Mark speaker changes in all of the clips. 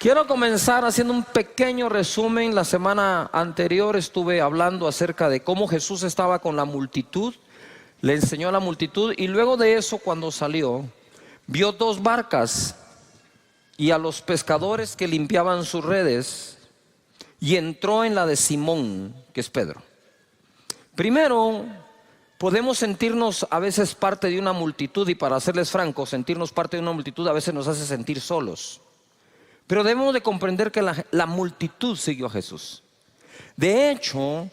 Speaker 1: Quiero comenzar haciendo un pequeño resumen. La semana anterior estuve hablando acerca de cómo Jesús estaba con la multitud, le enseñó a la multitud y luego de eso, cuando salió, vio dos barcas y a los pescadores que limpiaban sus redes y entró en la de Simón, que es Pedro. Primero, podemos sentirnos a veces parte de una multitud, y para serles francos, sentirnos parte de una multitud a veces nos hace sentir solos. Pero debemos de comprender que la multitud siguió a Jesús. De hecho,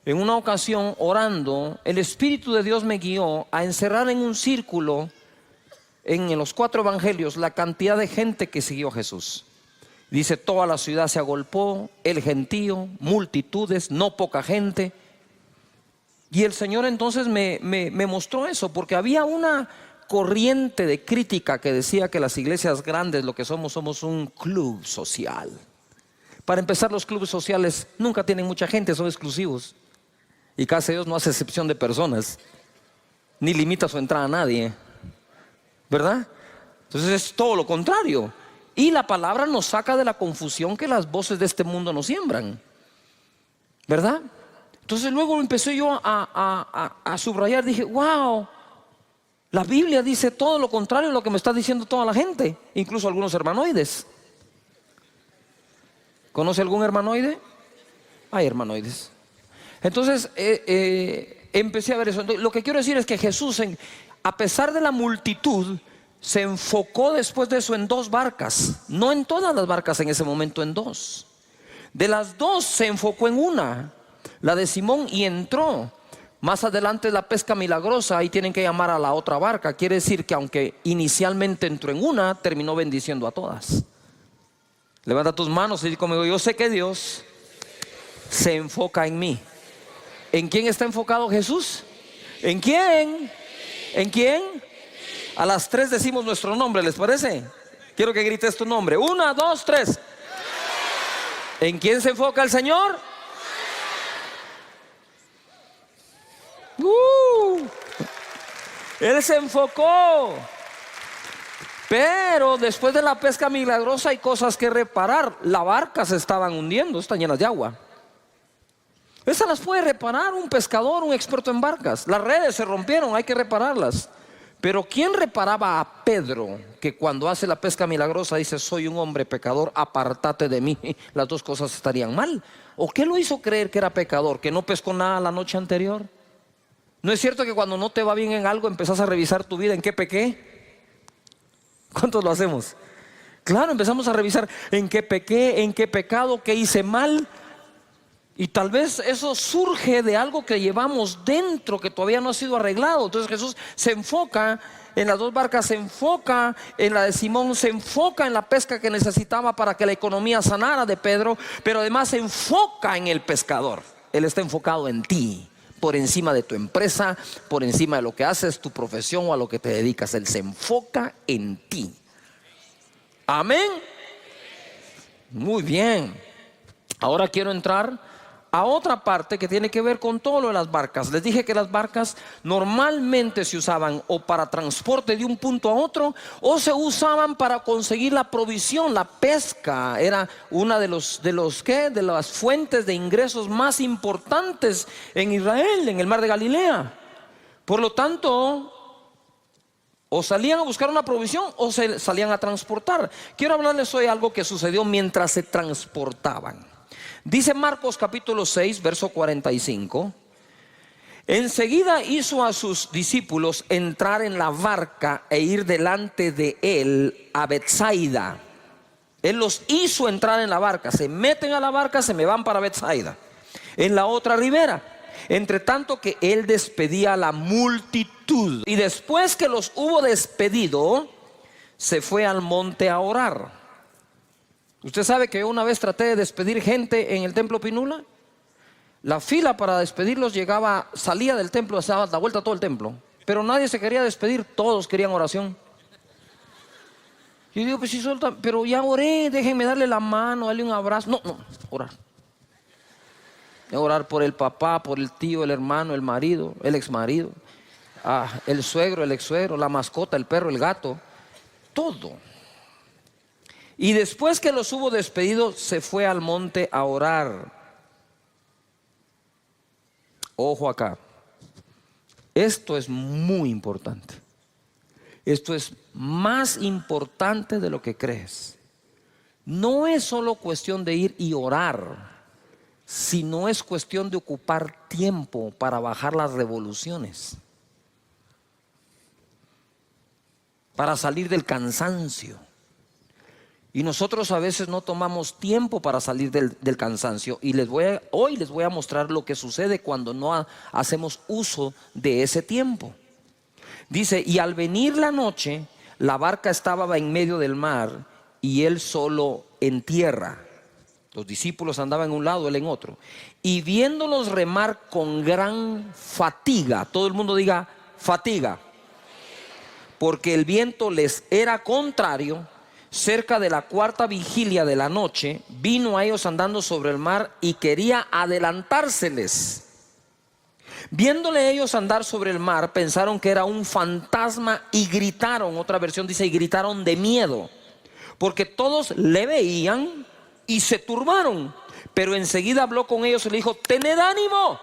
Speaker 1: en una ocasión orando, el Espíritu de Dios me guió a encerrar en un círculo en los 4 evangelios la cantidad de gente que siguió a Jesús. Dice: toda la ciudad se agolpó, el gentío, multitudes, no poca gente. Y el Señor entonces me mostró eso, porque había una corriente de crítica que decía que las iglesias grandes lo que somos un club social. Para empezar, los clubes sociales nunca tienen mucha gente, son exclusivos. Y casi Dios no hace excepción de personas, ni limita su entrada a nadie, ¿verdad? Entonces es todo lo contrario. Y la palabra nos saca de la confusión que las voces de este mundo nos siembran, ¿verdad? Entonces luego empecé yo a subrayar, dije: wow, la Biblia dice todo lo contrario a lo que me está diciendo toda la gente, incluso algunos hermanoides. ¿Conoce algún hermanoide? Hay hermanoides. Entonces empecé a ver eso. Entonces, lo que quiero decir es que Jesús, a pesar de la multitud, se enfocó después de eso en 2 barcas. No en todas las barcas en ese momento, en 2. De las 2 se enfocó en una, la de Simón, y entró. Más adelante la pesca milagrosa, ahí tienen que llamar a la otra barca. Quiere decir que aunque inicialmente entró en una, terminó bendiciendo a todas. Levanta tus manos y di conmigo: yo sé que Dios se enfoca en mí. ¿En quién está enfocado Jesús? ¿En quién? ¿En quién? A las 3 decimos nuestro nombre, ¿les parece? Quiero que grites tu nombre. 1, 2, 3. ¿En quién se enfoca el Señor? Él se enfocó. Pero después de la pesca milagrosa hay cosas que reparar. La barca se estaban hundiendo, están llenas de agua. Esas las puede reparar un pescador, un experto en barcas. Las redes se rompieron, hay que repararlas. Pero ¿quién reparaba a Pedro, que cuando hace la pesca milagrosa dice: soy un hombre pecador, apártate de mí? Las dos cosas estarían mal. ¿O qué lo hizo creer que era pecador? ¿Que no pescó nada la noche anterior? ¿No es cierto que cuando no te va bien en algo empezás a revisar tu vida? ¿En qué pequé? ¿Cuántos lo hacemos? Claro, empezamos a revisar en qué pequé, en qué pecado, qué hice mal. Y tal vez eso surge de algo que llevamos dentro que todavía no ha sido arreglado. Entonces Jesús se enfoca en las 2 barcas, se enfoca en la de Simón, se enfoca en la pesca que necesitaba para que la economía sanara de Pedro, pero además se enfoca en el pescador. Él está enfocado en ti, por encima de tu empresa, por encima de lo que haces, tu profesión o a lo que te dedicas. Él se enfoca en ti. Amén. Muy bien. Ahora quiero entrar a otra parte que tiene que ver con todo lo de las barcas. Les dije que las barcas normalmente se usaban o para transporte de un punto a otro, o se usaban para conseguir la provisión. La pesca era una de las fuentes de ingresos más importantes en Israel, en el mar de Galilea. Por lo tanto, o salían a buscar una provisión o se salían a transportar. Quiero hablarles hoy algo que sucedió mientras se transportaban. Dice Marcos capítulo 6, verso 45: enseguida hizo a sus discípulos entrar en la barca e ir delante de él a Betsaida. Él los hizo entrar en la barca. Se meten a la barca, se me van para Betsaida, en la otra ribera. Entre tanto que él despedía a la multitud. Y después que los hubo despedido, se fue al monte a orar. Usted sabe que yo una vez traté de despedir gente en el templo Pinula. La fila para despedirlos salía del templo, se daba la vuelta a todo el templo, pero nadie se quería despedir, todos querían oración. Yo digo: pues sí, pero ya oré, déjenme darle la mano, darle un abrazo. No, orar. Orar por el papá, por el tío, el hermano, el marido, el exmarido, el suegro, el ex suegro, la mascota, el perro, el gato, todo. Y después que los hubo despedido, se fue al monte a orar. Ojo acá. Esto es muy importante. Esto es más importante de lo que crees. No es solo cuestión de ir y orar, sino es cuestión de ocupar tiempo para bajar las revoluciones, para salir del cansancio. Y nosotros a veces no tomamos tiempo para salir del cansancio. Y hoy les voy a mostrar lo que sucede cuando no hacemos uso de ese tiempo. Dice, y al venir la noche, la barca estaba en medio del mar y él solo en tierra. Los discípulos andaban en un lado, él en otro. Y viéndolos remar con gran fatiga, todo el mundo diga fatiga, porque el viento les era contrario. Cerca de la cuarta vigilia de la noche, vino a ellos andando sobre el mar y quería adelantárseles. Viéndole ellos andar sobre el mar, pensaron que era un fantasma y gritaron. Otra versión dice, y gritaron de miedo, porque todos le veían y se turbaron. Pero enseguida habló con ellos y le dijo, tened ánimo,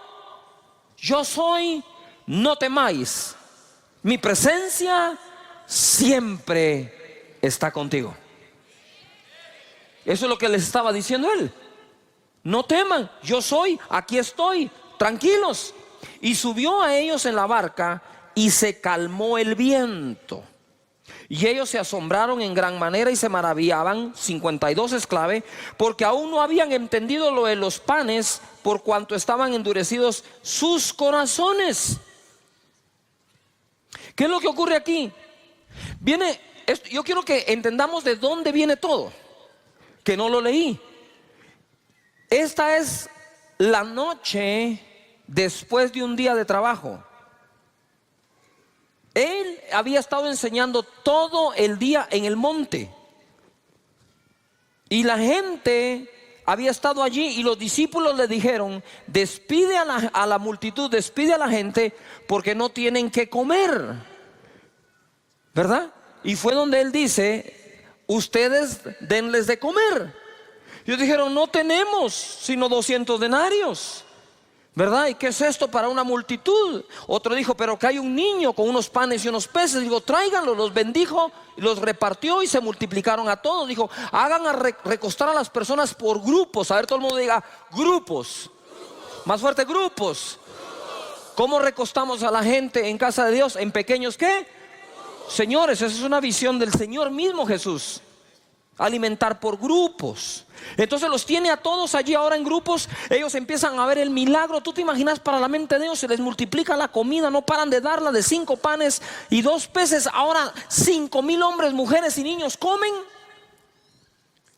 Speaker 1: yo soy, no temáis, mi presencia siempre está contigo. Eso es lo que les estaba diciendo él. No teman, yo soy, aquí estoy, tranquilos. Y subió a ellos en la barca y se calmó el viento. Y ellos se asombraron en gran manera y se maravillaban, 52 esclavos, porque aún no habían entendido lo de los panes, por cuanto estaban endurecidos sus corazones. ¿Qué es lo que ocurre aquí? Yo quiero que entendamos de dónde viene todo, que no lo leí. Esta es la noche después de un día de trabajo. Él había estado enseñando todo el día en el monte. Y la gente había estado allí y los discípulos le dijeron, despide a la multitud, despide a la gente porque no tienen que comer, ¿verdad? Y fue donde él dice, ustedes denles de comer. Ellos dijeron, no tenemos sino 200 denarios, ¿verdad? ¿Y qué es esto para una multitud? Otro dijo, pero que hay un niño con unos panes y unos peces. Digo, tráiganlo. Los bendijo, los repartió y se multiplicaron a todos. Dijo, hagan recostar a las personas por grupos. A ver, todo el mundo diga, grupos. Más fuerte, grupos. ¿Cómo recostamos a la gente en casa de Dios? ¿En pequeños qué? Señores, esa es una visión del Señor mismo Jesús. Alimentar por grupos. Entonces los tiene a todos allí ahora en grupos. Ellos empiezan a ver el milagro. Tú te imaginas, para la mente de Dios se les multiplica la comida. No paran de darla, de 5 panes y 2 peces. Ahora 5,000 hombres, mujeres y niños comen.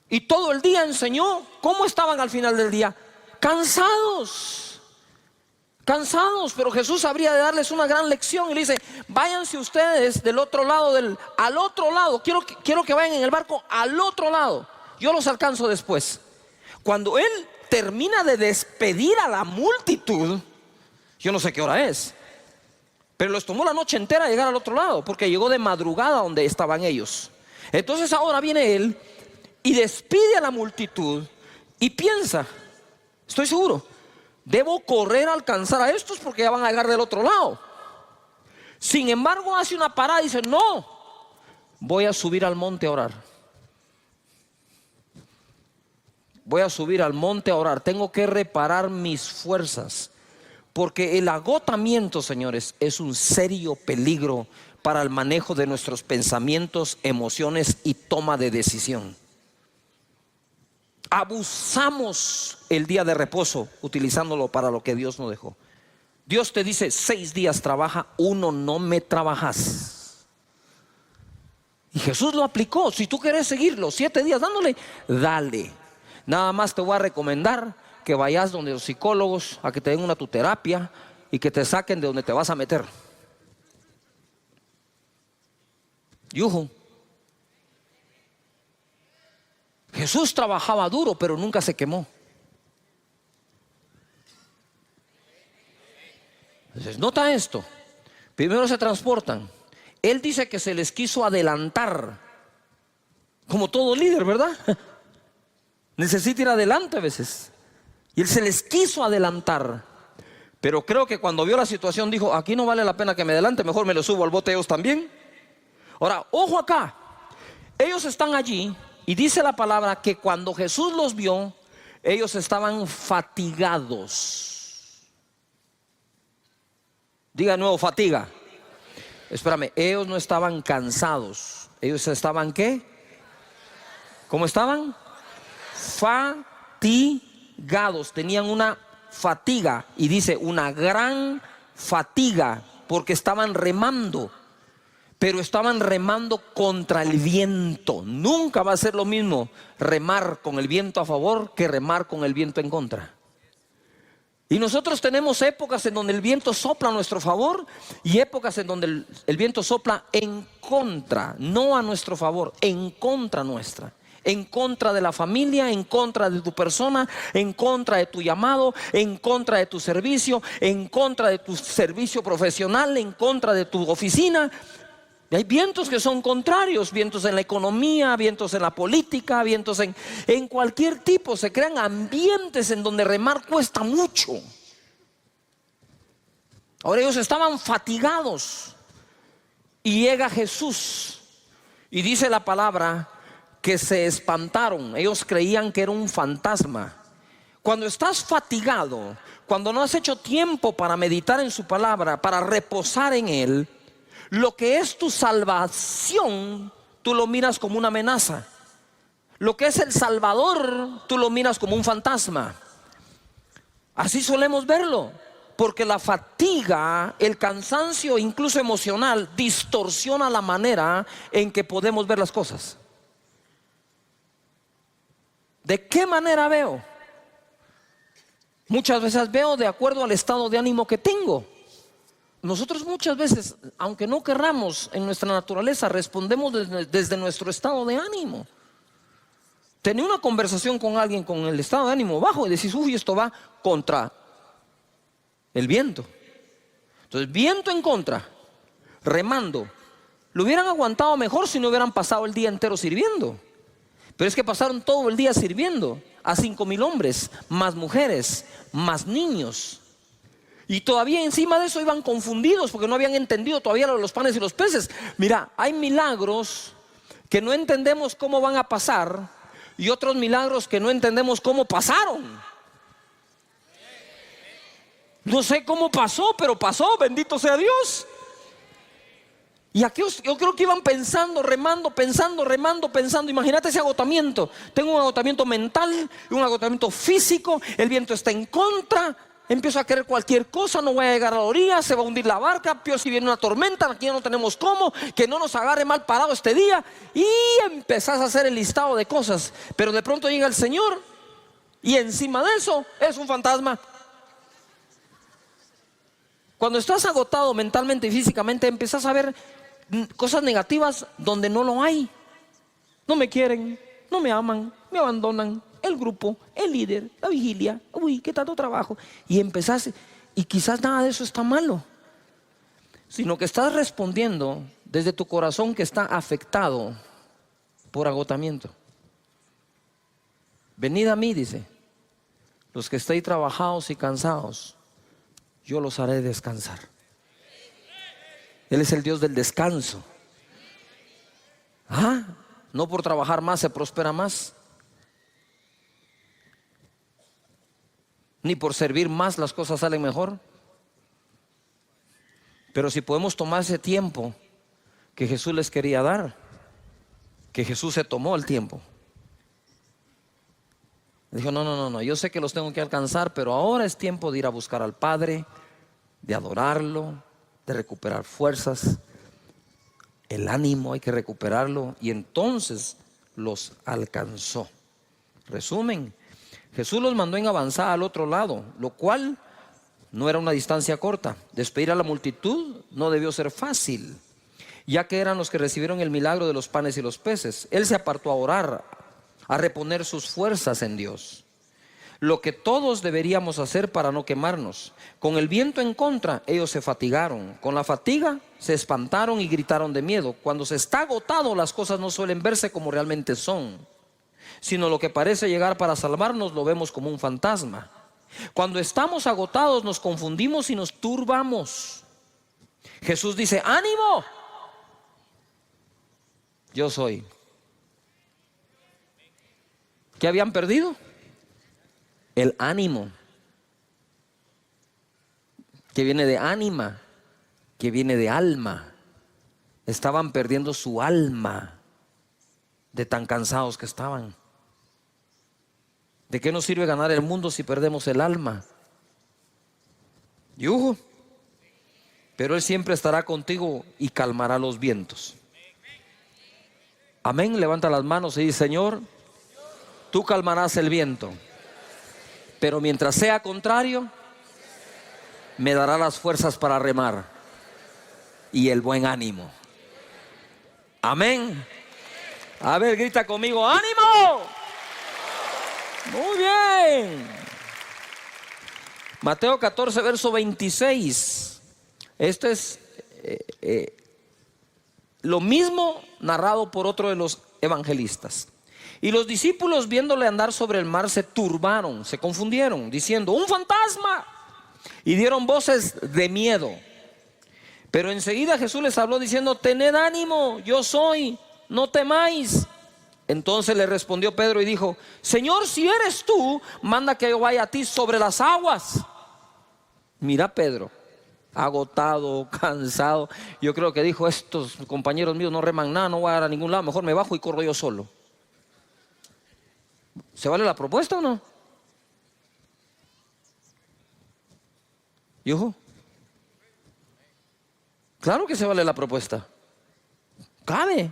Speaker 1: Y todo el día enseñó. ¿Cómo estaban al final del día? Cansados, pero Jesús habría de darles una gran lección y le dice, váyanse ustedes del otro lado, al otro lado. Quiero que vayan en el barco al otro lado. Yo los alcanzo después. Cuando él termina de despedir a la multitud, yo no sé qué hora es, pero les tomó la noche entera llegar al otro lado, porque llegó de madrugada donde estaban ellos. Entonces ahora viene él y despide a la multitud y piensa, estoy seguro, debo correr a alcanzar a estos porque ya van a llegar del otro lado. Sin embargo hace una parada y dice, no, voy a subir al monte a orar. Voy a subir al monte a orar. Tengo que reparar mis fuerzas, porque el agotamiento, señores, es un serio peligro para el manejo de nuestros pensamientos, emociones y toma de decisión. Abusamos el día de reposo utilizándolo para lo que Dios nos dejó. Dios te dice 6 días trabaja, 1 no me trabajas. Y Jesús lo aplicó. Si tú quieres seguirlo 7 días dándole, dale. Nada más te voy a recomendar que vayas donde los psicólogos a que te den una tu terapia y que te saquen de donde te vas a meter. Yuhu. Jesús trabajaba duro, pero nunca se quemó. Entonces, nota esto. Primero se transportan. Él dice que se les quiso adelantar. Como todo líder, ¿verdad? Necesita ir adelante a veces. Y él se les quiso adelantar. Pero creo que cuando vio la situación dijo, aquí no vale la pena que me adelante, mejor me lo subo al bote ellos también. Ahora, ojo acá. Ellos están allí y dice la palabra que cuando Jesús los vio, ellos estaban fatigados. Diga de nuevo, fatiga. Espérame, ellos no estaban cansados. Ellos estaban, ¿qué? ¿Cómo estaban? Fatigados. Tenían una fatiga. Y dice una gran fatiga. Porque estaban remando. Pero estaban remando contra el viento. Nunca va a ser lo mismo remar con el viento a favor que remar con el viento en contra. Y nosotros tenemos épocas en donde el viento sopla a nuestro favor y épocas en donde el viento sopla en contra, no a nuestro favor, en contra nuestra. En contra de la familia, en contra de tu persona, en contra de tu llamado, en contra de tu servicio, en contra de tu servicio profesional, en contra de tu oficina. Y hay vientos que son contrarios, vientos en la economía, vientos en la política, vientos en cualquier tipo. Se crean ambientes en donde remar cuesta mucho. Ahora ellos estaban fatigados y llega Jesús y dice la palabra que se espantaron. Ellos creían que era un fantasma. Cuando estás fatigado, cuando no has hecho tiempo para meditar en su palabra, para reposar en él, lo que es tu salvación, tú lo miras como una amenaza. Lo que es el Salvador, tú lo miras como un fantasma. Así solemos verlo, porque la fatiga, el cansancio, incluso emocional, distorsiona la manera en que podemos ver las cosas. ¿De qué manera veo? Muchas veces veo de acuerdo al estado de ánimo que tengo. Nosotros muchas veces, aunque no querramos, en nuestra naturaleza respondemos desde nuestro estado de ánimo. Tenía una conversación con alguien con el estado de ánimo bajo y decís, uy, esto va contra el viento. Entonces, viento en contra, remando. Lo hubieran aguantado mejor si no hubieran pasado el día entero sirviendo. Pero es que pasaron todo el día sirviendo a 5,000 hombres, más mujeres, más niños. Y todavía encima de eso iban confundidos porque no habían entendido todavía lo de los panes y los peces. Mira, hay milagros que no entendemos cómo van a pasar y otros milagros que no entendemos cómo pasaron. No sé cómo pasó, pero pasó, bendito sea Dios. Y aquí yo creo que iban pensando, remando, remando. Imagínate ese agotamiento. Tengo un agotamiento mental, un agotamiento físico, el viento está en contra. Empiezo a querer cualquier cosa, no voy a llegar a la orilla, se va a hundir la barca, peor si viene una tormenta, aquí ya no tenemos cómo, que no nos agarre mal parado este día. Y empezás a hacer el listado de cosas, pero de pronto llega el Señor y encima de eso es un fantasma. Cuando estás agotado mentalmente y físicamente, empezás a ver cosas negativas donde no lo hay. No me quieren, no me aman, me abandonan. El grupo, el líder, la vigilia, uy, qué tanto trabajo. Y empezás, y quizás nada de eso está malo, sino que estás respondiendo desde tu corazón que está afectado por agotamiento. Venid a mí, dice, los que estéis trabajados y cansados, yo los haré descansar. Él es el Dios del descanso. No por trabajar más se prospera más, ni por servir más las cosas salen mejor. Pero si podemos tomar ese tiempo que Jesús les quería dar, que Jesús se tomó el tiempo. Dijo, no, yo sé que los tengo que alcanzar, pero ahora es tiempo de ir a buscar al Padre, de adorarlo, de recuperar fuerzas. El ánimo hay que recuperarlo, y entonces los alcanzó. Resumen, Jesús los mandó en avanzada al otro lado, lo cual no era una distancia corta. Despedir a la multitud no debió ser fácil, ya que eran los que recibieron el milagro de los panes y los peces. Él se apartó a orar, a reponer sus fuerzas en Dios. lo que todos deberíamos hacer para no quemarnos. Con el viento en contra, ellos se fatigaron. Con la fatiga, se espantaron y gritaron de miedo. Cuando se está agotado, las cosas no suelen verse como realmente son, sino lo que parece llegar para salvarnos lo vemos como un fantasma. Cuando estamos agotados, nos confundimos y nos turbamos. Jesús dice: ánimo, yo soy. ¿Qué habían perdido? El ánimo, que viene de ánima, que viene de alma. Estaban perdiendo su alma de tan cansados que estaban. ¿De qué nos sirve ganar el mundo si perdemos el alma? Yuhu. Pero Él siempre estará contigo y calmará los vientos. Amén. Levanta las manos y dice: Señor, tú calmarás el viento, pero mientras sea contrario, me dará las fuerzas para remar y el buen ánimo. Amén. A ver, grita conmigo: ánimo. Muy bien. Mateo 14, verso 26. Esto es lo mismo narrado por otro de los evangelistas. Y los discípulos, viéndole andar sobre el mar, se turbaron, se confundieron, diciendo: ¡un fantasma! Y dieron voces de miedo. Pero enseguida Jesús les habló diciendo: tened ánimo, yo soy, no temáis. Entonces le respondió Pedro y dijo: Señor, si eres tú, manda que yo vaya a ti sobre las aguas. Mira Pedro, agotado, cansado. Yo creo que dijo: estos compañeros míos no reman nada, no voy a ir a ningún lado, mejor me bajo y corro yo solo. ¿Se vale la propuesta o no? ¿Yujo? Claro que se vale la propuesta. Cabe.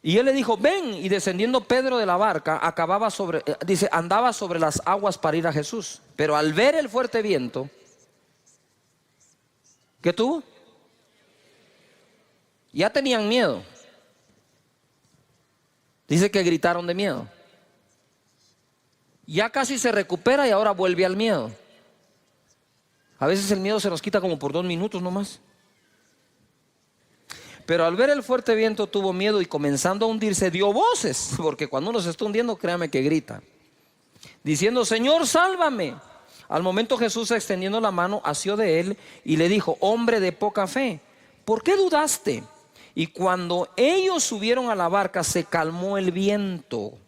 Speaker 1: Y él le dijo: ven. Y descendiendo Pedro de la barca, andaba sobre las aguas para ir a Jesús. Pero al ver el fuerte viento, ¿qué tuvo? Ya tenían miedo. Dice que gritaron de miedo. Ya casi se recupera y ahora vuelve al miedo. A veces el miedo se nos quita como por 2 minutos nomás. Pero al ver el fuerte viento tuvo miedo y comenzando a hundirse dio voces, porque cuando uno se está hundiendo, créame que grita, diciendo: Señor, sálvame. Al momento Jesús, extendiendo la mano, asió de él y le dijo: hombre de poca fe, ¿por qué dudaste? Y cuando ellos subieron a la barca, se calmó el viento.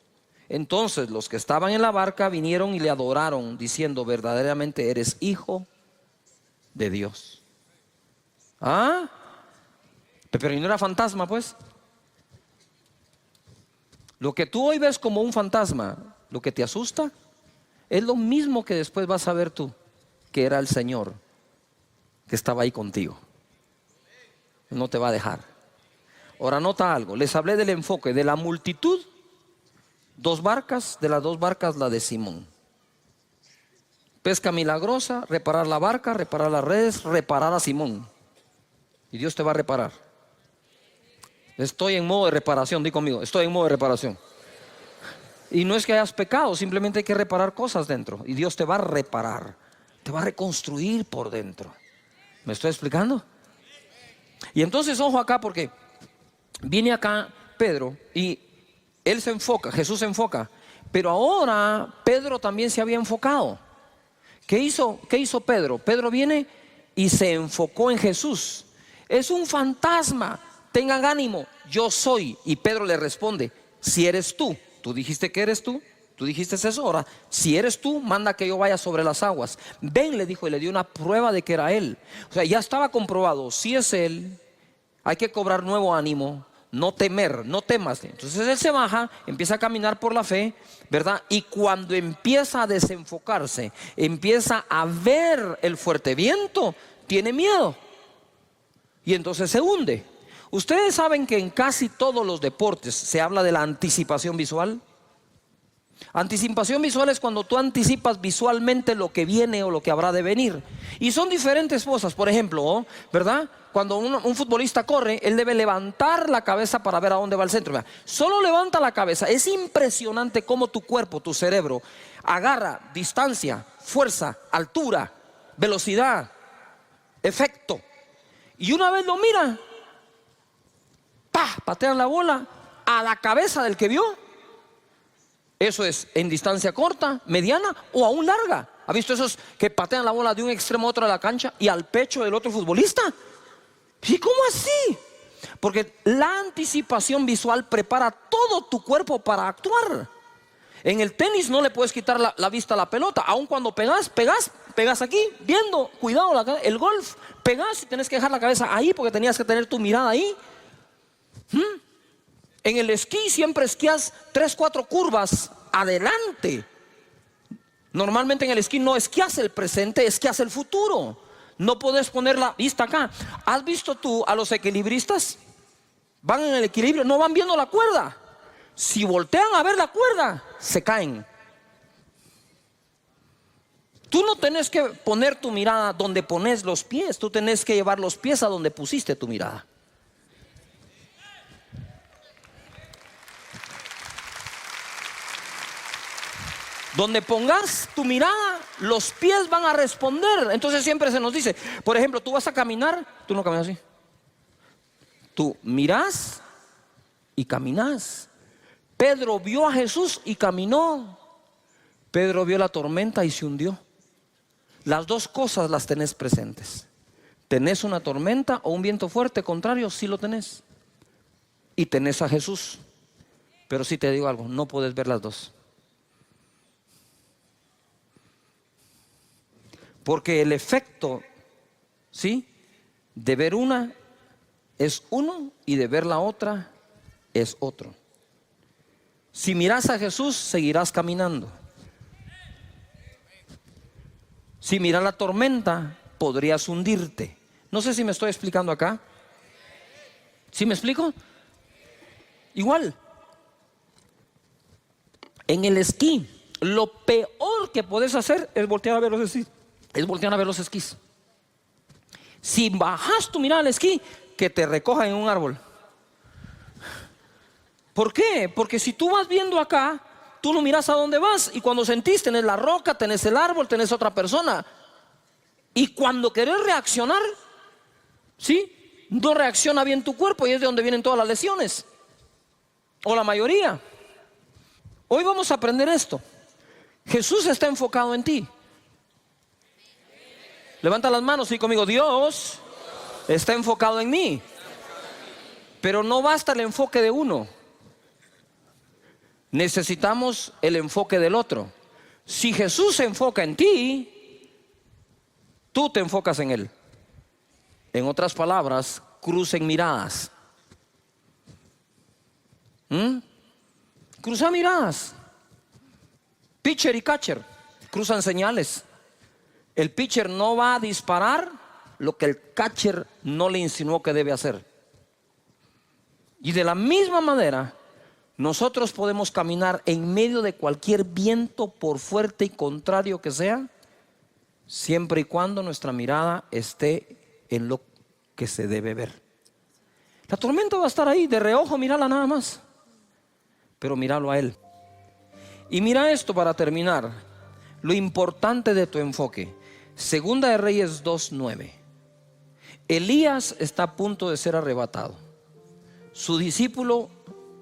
Speaker 1: Entonces los que estaban en la barca vinieron y le adoraron, diciendo: verdaderamente eres hijo de Dios. ¿Ah? Pero no era fantasma, pues. Lo que tú hoy ves como un fantasma, lo que te asusta, es lo mismo que después vas a ver tú, que era el Señor que estaba ahí contigo. No te va a dejar. Ahora nota algo, les hablé del enfoque de la multitud. 2 barcas, de las 2 barcas la de Simón. Pesca milagrosa, reparar la barca, reparar las redes, reparar a Simón. Y Dios te va a reparar. Estoy en modo de reparación, di conmigo, estoy en modo de reparación. Y no es que hayas pecado, simplemente hay que reparar cosas dentro. Y Dios te va a reparar, te va a reconstruir por dentro. ¿Me estoy explicando? Y entonces ojo acá, porque viene acá Pedro y él se enfoca, Jesús se enfoca. Pero ahora Pedro también se había enfocado. ¿Qué hizo Pedro? Pedro viene y se enfocó en Jesús. Es un fantasma. Tengan ánimo, yo soy. Y Pedro le responde: si eres tú, tú dijiste que eres tú, tú dijiste eso, ahora si eres tú, manda que yo vaya sobre las aguas. Ven, le dijo, y le dio una prueba de que era él. O sea, ya estaba comprobado, si es él, hay que cobrar nuevo ánimo, no temer, no temas. Entonces él se baja, empieza a caminar por la fe, ¿verdad? Y cuando empieza a desenfocarse, empieza a ver el fuerte viento, tiene miedo y entonces se hunde. Ustedes saben que en casi todos los deportes se habla de la anticipación visual. Anticipación visual es cuando tú anticipas visualmente lo que viene o lo que habrá de venir. Y son diferentes cosas. Por ejemplo, ¿verdad? Cuando un futbolista corre, él debe levantar la cabeza para ver a dónde va el centro. Solo levanta la cabeza. Es impresionante cómo tu cuerpo, tu cerebro, agarra distancia, fuerza, altura, velocidad, efecto. Y una vez lo mira, ¡pah!, patean la bola a la cabeza del que vio. Eso es en distancia corta, mediana o aún larga. ¿Ha visto esos que patean la bola de un extremo a otro de la cancha y al pecho del otro futbolista? ¿Y cómo así? Porque la anticipación visual prepara todo tu cuerpo para actuar. En el tenis no le puedes quitar la vista a la pelota. Aun cuando pegas aquí, viendo, cuidado, el golf, pegas y tienes que dejar la cabeza ahí porque tenías que tener tu mirada ahí. En el esquí siempre esquías 3, 4 curvas adelante. Normalmente en el esquí no esquías el presente, esquías el futuro. No puedes poner la vista acá. ¿Has visto tú a los equilibristas? Van en el equilibrio, no van viendo la cuerda. Si voltean a ver la cuerda, se caen. Tú no tenés que poner tu mirada donde pones los pies. Tú tenés que llevar los pies a donde pusiste tu mirada. Donde pongas tu mirada, los pies van a responder. Entonces siempre se nos dice, por ejemplo, tú vas a caminar, tú no caminas así. Tú mirás y caminás. Pedro vio a Jesús y caminó. Pedro vio la tormenta y se hundió. Las dos cosas las tenés presentes. ¿Tenés una tormenta o un viento fuerte? Contrario, sí lo tenés. Y tenés a Jesús. Pero sí te digo algo, no puedes ver las dos. Porque el efecto, ¿sí?, de ver una es uno y de ver la otra es otro. Si miras a Jesús, seguirás caminando. Si miras la tormenta, podrías hundirte. No sé si me estoy explicando acá. ¿Sí me explico? Igual. En el esquí, lo peor que puedes hacer es voltear a ver los esquís. Si bajas tu mirada al esquí, que te recojan en un árbol. ¿Por qué? Porque si tú vas viendo acá, tú no miras a dónde vas. Y cuando sentís, tenés la roca, tenés el árbol, tenés otra persona. Y cuando querés reaccionar, ¿sí?, no reacciona bien tu cuerpo y es de donde vienen todas las lesiones. O la mayoría. Hoy vamos a aprender esto. Jesús está enfocado en ti. Levanta las manos y conmigo. Dios está enfocado en mí. Pero no basta el enfoque de uno. Necesitamos el enfoque del otro. Si Jesús se enfoca en ti, tú te enfocas en Él. En otras palabras, crucen miradas. Cruzan miradas. Pitcher y catcher cruzan señales. El pitcher no va a disparar lo que el catcher no le insinuó que debe hacer. Y de la misma manera, nosotros podemos caminar en medio de cualquier viento, por fuerte y contrario que sea, siempre y cuando nuestra mirada esté en lo que se debe ver. La tormenta va a estar ahí, de reojo, mírala nada más, pero míralo a Él. Y mira esto para terminar, lo importante de tu enfoque. Segunda de Reyes 2:9. Elías está a punto de ser arrebatado. Su discípulo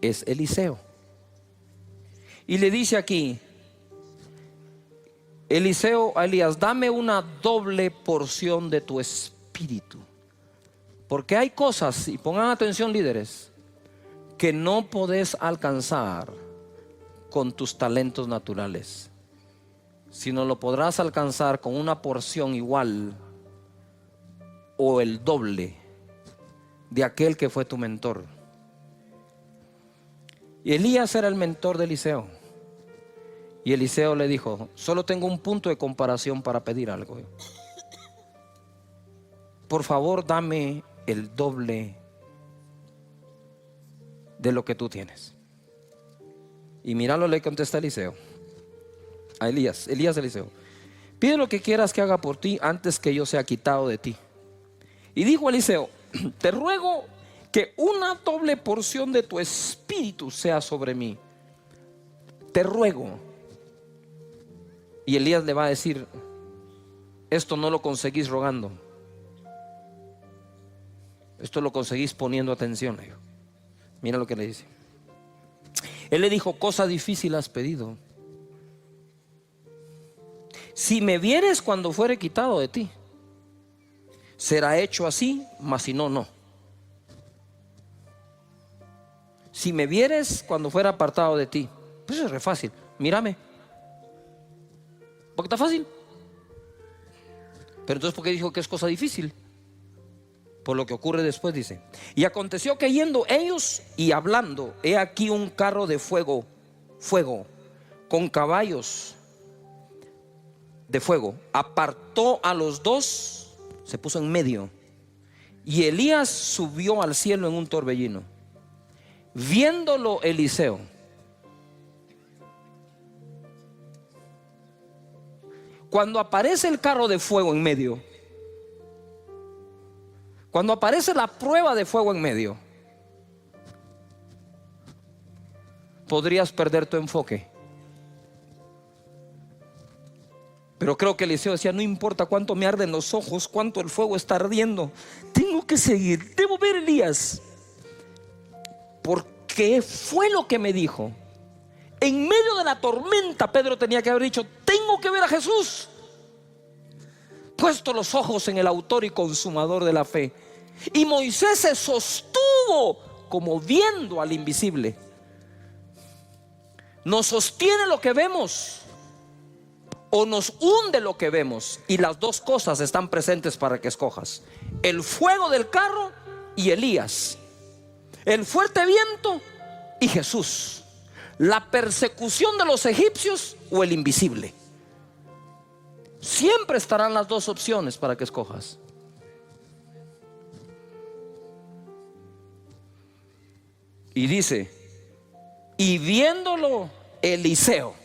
Speaker 1: es Eliseo. Y le dice aquí Eliseo a Elías: dame una doble porción de tu espíritu. Porque hay cosas, y pongan atención líderes, que no podés alcanzar con tus talentos naturales, sino lo podrás alcanzar con una porción igual o el doble de aquel que fue tu mentor. Y Elías era el mentor de Eliseo. Y Eliseo le dijo: solo tengo un punto de comparación para pedir algo. Por favor, dame el doble de lo que tú tienes. Y mira lo que le contesta Eliseo a Elías, Eliseo: pide lo que quieras que haga por ti antes que yo sea quitado de ti. Y dijo Eliseo: te ruego que una doble porción de tu espíritu sea sobre mí. Te ruego. Y Elías le va a decir: esto no lo conseguís rogando, esto lo conseguís poniendo atención. Mira lo que le dice. Él le dijo: cosa difícil has pedido. Si me vieres cuando fuere quitado de ti, será hecho así, mas si no, no. Si me vieres cuando fuera apartado de ti, pues es re fácil. Mírame, porque está fácil. Pero entonces, ¿por qué dijo que es cosa difícil? Por lo que ocurre después, dice: y aconteció que yendo ellos y hablando, he aquí un carro de fuego, con caballos de fuego, apartó a los dos, se puso en medio, y Elías subió al cielo en un torbellino. Viéndolo Eliseo, cuando aparece el carro de fuego en medio, cuando aparece la prueba de fuego en medio, podrías perder tu enfoque. Pero creo que Eliseo decía: no importa cuánto me arden los ojos, cuánto el fuego está ardiendo, tengo que seguir, debo ver a Elías, porque fue lo que me dijo. En medio de la tormenta, Pedro tenía que haber dicho: tengo que ver a Jesús. Puesto los ojos en el autor y consumador de la fe. Y Moisés se sostuvo como viendo al invisible. Nos sostiene lo que vemos o nos hunde lo que vemos, y las dos cosas están presentes para que escojas: el fuego del carro y Elías, el fuerte viento y Jesús, la persecución de los egipcios o el invisible. Siempre estarán las dos opciones para que escojas. Y dice: y viéndolo Eliseo.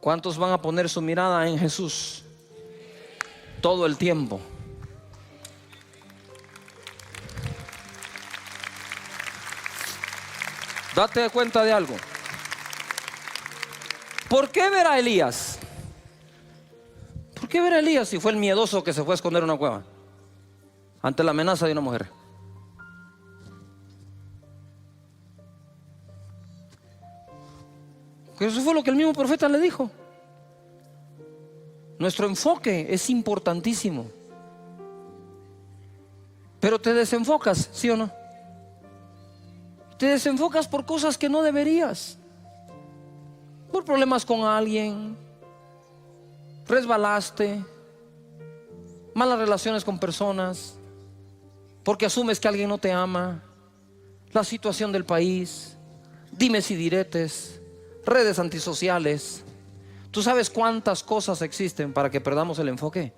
Speaker 1: ¿Cuántos van a poner su mirada en Jesús todo el tiempo? Date cuenta de algo. ¿Por qué ver a Elías? ¿Por qué ver a Elías si fue el miedoso que se fue a esconder en una cueva ante la amenaza de una mujer? Que eso fue lo que el mismo profeta le dijo. Nuestro enfoque es importantísimo. Pero te desenfocas, ¿sí o no? Te desenfocas por cosas que no deberías. Por problemas con alguien, resbalaste, malas relaciones con personas, porque asumes que alguien no te ama, la situación del país, dimes y diretes, redes antisociales. ¿Tú sabes cuántas cosas existen para que perdamos el enfoque?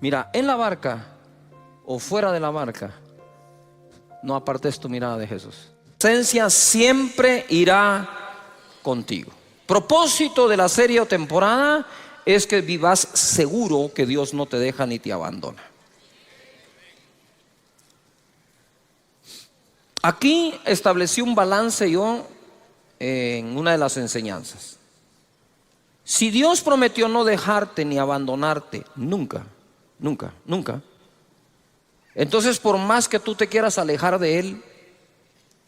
Speaker 1: Mira, en la barca o fuera de la barca, no apartes tu mirada de Jesús. La presencia siempre irá contigo. Propósito de la serie o temporada es que vivas seguro que Dios no te deja ni te abandona. Aquí establecí un balance yo en una de las enseñanzas. Si Dios prometió no dejarte ni abandonarte nunca, nunca, nunca, entonces por más que tú te quieras alejar de Él,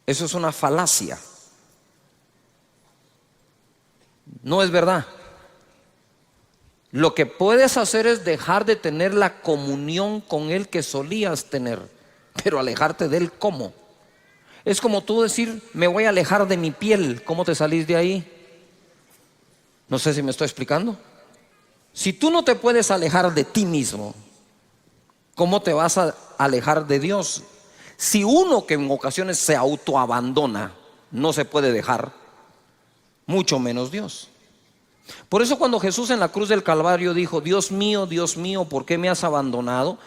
Speaker 1: eso es una falacia. No es verdad. Lo que puedes hacer es dejar de tener la comunión con Él que solías tener, pero alejarte de Él, ¿cómo? Es como tú decir: me voy a alejar de mi piel. ¿Cómo te salís de ahí? No sé si me estoy explicando. Si tú no te puedes alejar de ti mismo, ¿cómo te vas a alejar de Dios? Si uno que en ocasiones se autoabandona no se puede dejar, mucho menos Dios. Por eso cuando Jesús en la cruz del Calvario dijo: Dios mío, ¿por qué me has abandonado?,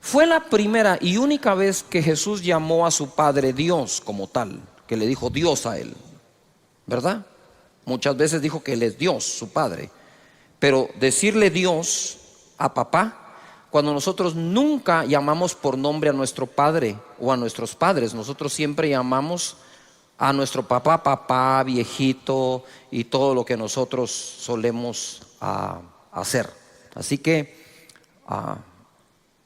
Speaker 1: Fue la primera y única vez que Jesús llamó a su Padre Dios como tal, que le dijo Dios a él, ¿verdad? Muchas veces dijo que Él es Dios, su Padre. Pero decirle Dios a papá, cuando nosotros nunca llamamos por nombre a nuestro padre o a nuestros padres, nosotros siempre llamamos a nuestro papá, papá, viejito y todo lo que nosotros solemos hacer. Así que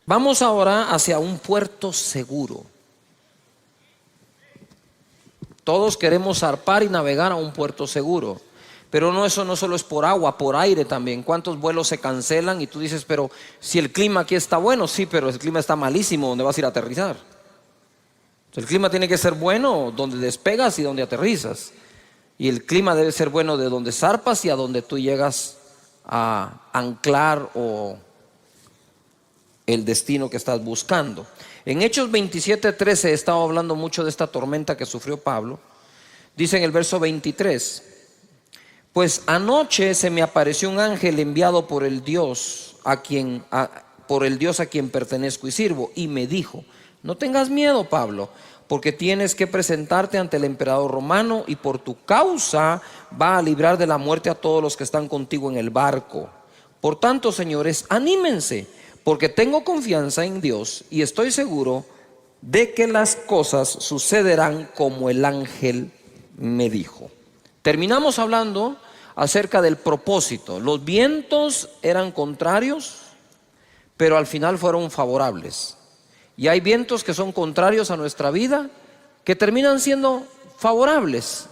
Speaker 1: vamos ahora hacia un puerto seguro. Todos queremos zarpar y navegar a un puerto seguro. Pero no, eso no solo es por agua, por aire también. ¿Cuántos vuelos se cancelan? Y tú dices, pero si el clima aquí está bueno, sí, pero el clima está malísimo, ¿dónde vas a ir a aterrizar? El clima tiene que ser bueno donde despegas y donde aterrizas. Y el clima debe ser bueno de donde zarpas y a donde tú llegas a anclar o el destino que estás buscando. En Hechos 27:13 he estado hablando mucho de esta tormenta que sufrió Pablo. Dice en el verso 23: pues anoche se me apareció un ángel enviado por el Dios a quien pertenezco y sirvo, y me dijo: no tengas miedo, Pablo, porque tienes que presentarte ante el emperador romano, y por tu causa va a librar de la muerte a todos los que están contigo en el barco. Por tanto, señores, anímense, porque tengo confianza en Dios y estoy seguro de que las cosas sucederán como el ángel me dijo. Terminamos hablando acerca del propósito. Los vientos eran contrarios, pero al final fueron favorables. Y hay vientos que son contrarios a nuestra vida, que terminan siendo favorables.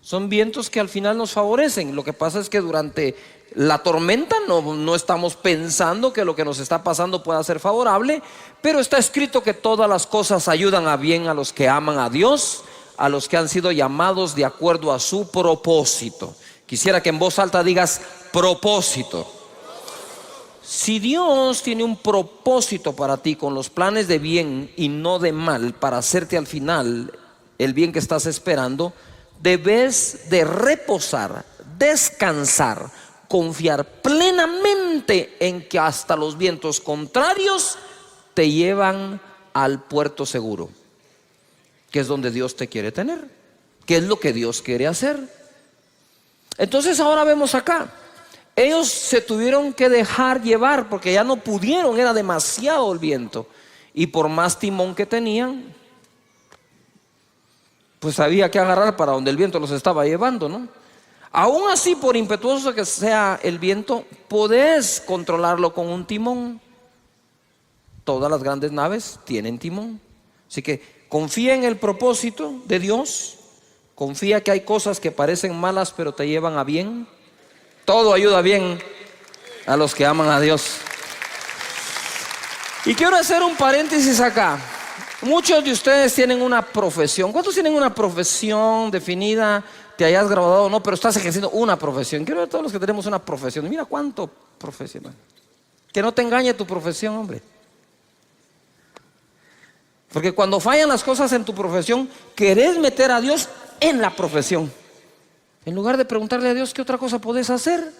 Speaker 1: Son vientos que al final nos favorecen. Lo que pasa es que durante la tormenta no estamos pensando que lo que nos está pasando pueda ser favorable, pero está escrito que todas las cosas ayudan a bien a los que aman a Dios, a los que han sido llamados de acuerdo a su propósito. Quisiera que en voz alta digas propósito. Si Dios tiene un propósito para ti con los planes de bien y no de mal, para hacerte al final el bien que estás esperando, debes de reposar, descansar, confiar plenamente en que hasta los vientos contrarios te llevan al puerto seguro, que es donde Dios te quiere tener, que es lo que Dios quiere hacer. Entonces ahora vemos acá, ellos se tuvieron que dejar llevar porque ya no pudieron, era demasiado el viento, y por más timón que tenían, pues había que agarrar para donde el viento los estaba llevando, ¿no? Aún así, por impetuoso que sea el viento, podés controlarlo con un timón. Todas las grandes naves tienen timón. Así que confía en el propósito de Dios. Confía que hay cosas que parecen malas pero te llevan a bien. Todo ayuda bien a los que aman a Dios. Y quiero hacer un paréntesis acá. Muchos de ustedes tienen una profesión. ¿Cuántos tienen una profesión definida? Te hayas graduado o no, pero estás ejerciendo una profesión. Quiero ver a todos los que tenemos una profesión. Mira cuánto profesional. Que no te engañe tu profesión, hombre. Porque cuando fallan las cosas en tu profesión, querés meter a Dios en la profesión, en lugar de preguntarle a Dios qué otra cosa podés hacer.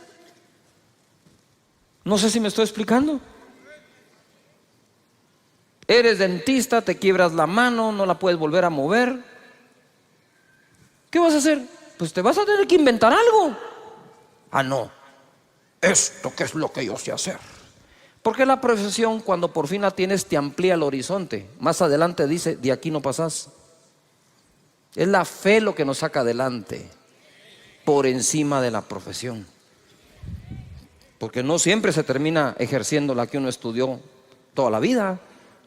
Speaker 1: No sé si me estoy explicando. Eres dentista, te quiebras la mano, no la puedes volver a mover. ¿Qué vas a hacer? Pues te vas a tener que inventar algo. Ah, no, esto que es lo que yo sé hacer. Porque la profesión, cuando por fin la tienes, te amplía el horizonte. Más adelante dice, de aquí no pasás. Es la fe lo que nos saca adelante, por encima de la profesión. Porque no siempre se termina ejerciendo la que uno estudió toda la vida.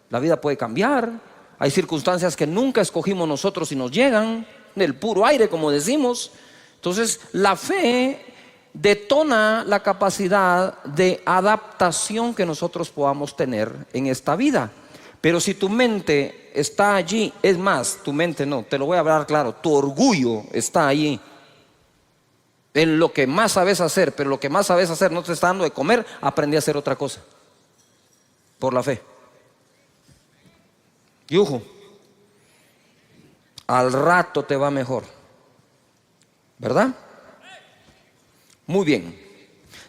Speaker 1: La vida puede cambiar. Hay circunstancias que nunca escogimos nosotros y nos llegan del puro aire, como decimos. Entonces la fe detona la capacidad de adaptación que nosotros podamos tener en esta vida. Pero si tu mente está allí, es más, tu mente no, te lo voy a hablar claro, tu orgullo está allí en lo que más sabes hacer, pero lo que más sabes hacer no te está dando de comer, aprendí a hacer otra cosa por la fe. Y ojo, al rato te va mejor, ¿verdad? Muy bien.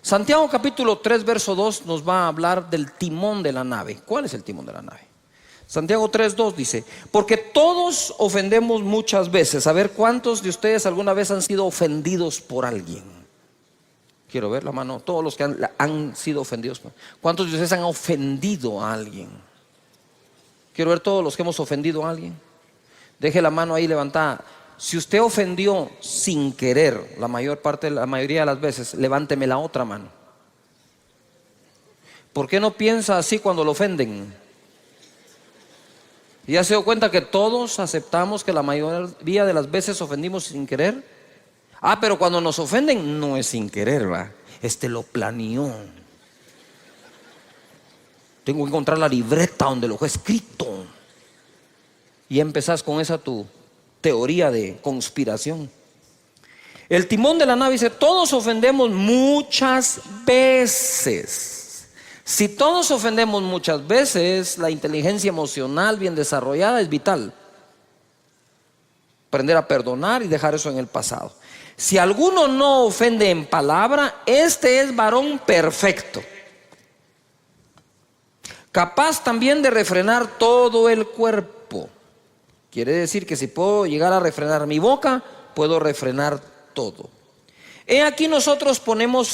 Speaker 1: Santiago capítulo 3 verso 2 nos va a hablar del timón de la nave. ¿Cuál es el timón de la nave? Santiago 3:2 dice: porque todos ofendemos muchas veces. A ver, ¿cuántos de ustedes alguna vez han sido ofendidos por alguien? Quiero ver la mano. Todos los que han sido ofendidos. ¿Cuántos de ustedes han ofendido a alguien? Quiero ver todos los que hemos ofendido a alguien. Deje la mano ahí levantada. Si usted ofendió sin querer, la mayoría de las veces, levánteme la otra mano. ¿Por qué no piensa así cuando lo ofenden? ¿Ya se dio cuenta que todos aceptamos que la mayoría de las veces ofendimos sin querer? Pero cuando nos ofenden no es sin querer, ¿va? Lo planeó. Tengo que encontrar la libreta donde lo he escrito. Y empezás con esa tu teoría de conspiración. El timón de la nave dice: todos ofendemos muchas veces. Si todos ofendemos muchas veces, la inteligencia emocional bien desarrollada es vital. Aprender a perdonar y dejar eso en el pasado. Si alguno no ofende en palabra, este es varón perfecto, capaz también de refrenar todo el cuerpo. Quiere decir que si puedo llegar a refrenar mi boca, puedo refrenar todo. He aquí nosotros ponemos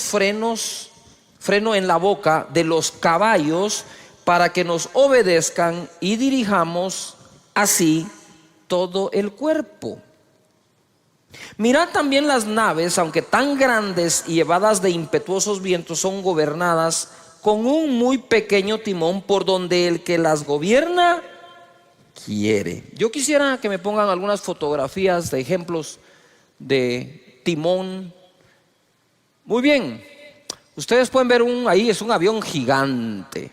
Speaker 1: freno en la boca de los caballos para que nos obedezcan y dirijamos así todo el cuerpo. Mirad también las naves, aunque tan grandes y llevadas de impetuosos vientos, son gobernadas con un muy pequeño timón por donde el que las gobierna quiere. Yo quisiera que me pongan algunas fotografías de ejemplos de timón. Muy bien, ustedes pueden ver ahí es un avión gigante.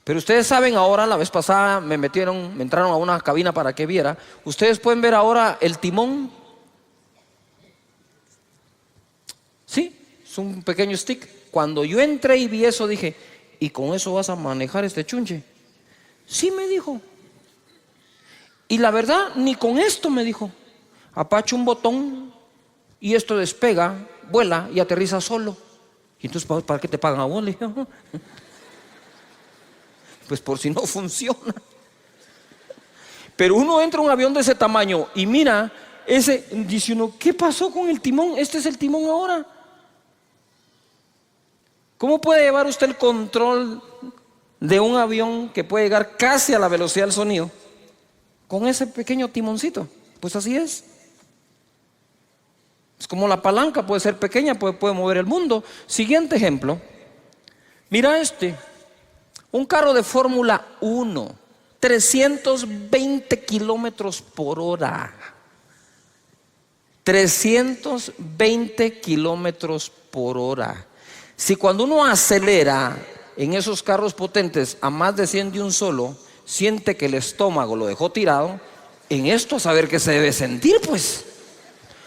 Speaker 1: Pero ustedes saben ahora, la vez pasada me entraron a una cabina para que viera. Ustedes pueden ver ahora el timón. Sí, es un pequeño stick. Cuando yo entré y vi eso dije: ¿y con eso vas a manejar este chunche? Sí, me dijo. Y la verdad, ni con esto, me dijo. Apacha un botón y esto despega, vuela y aterriza solo. Y entonces, ¿para qué te pagan a vos? Le dije: pues por si no funciona. Pero uno entra a un avión de ese tamaño y mira, dice uno: ¿qué pasó con el timón? Este es el timón ahora. ¿Cómo puede llevar usted el control de un avión que puede llegar casi a la velocidad del sonido con ese pequeño timoncito? Pues así es. Es como la palanca, puede ser pequeña, puede mover el mundo. Siguiente ejemplo. Mira un carro de Fórmula 1, 320 kilómetros por hora. 320 kilómetros por hora. Si cuando uno acelera en esos carros potentes a más de 100 de un solo, siente que el estómago lo dejó tirado, en esto a saber qué se debe sentir, pues.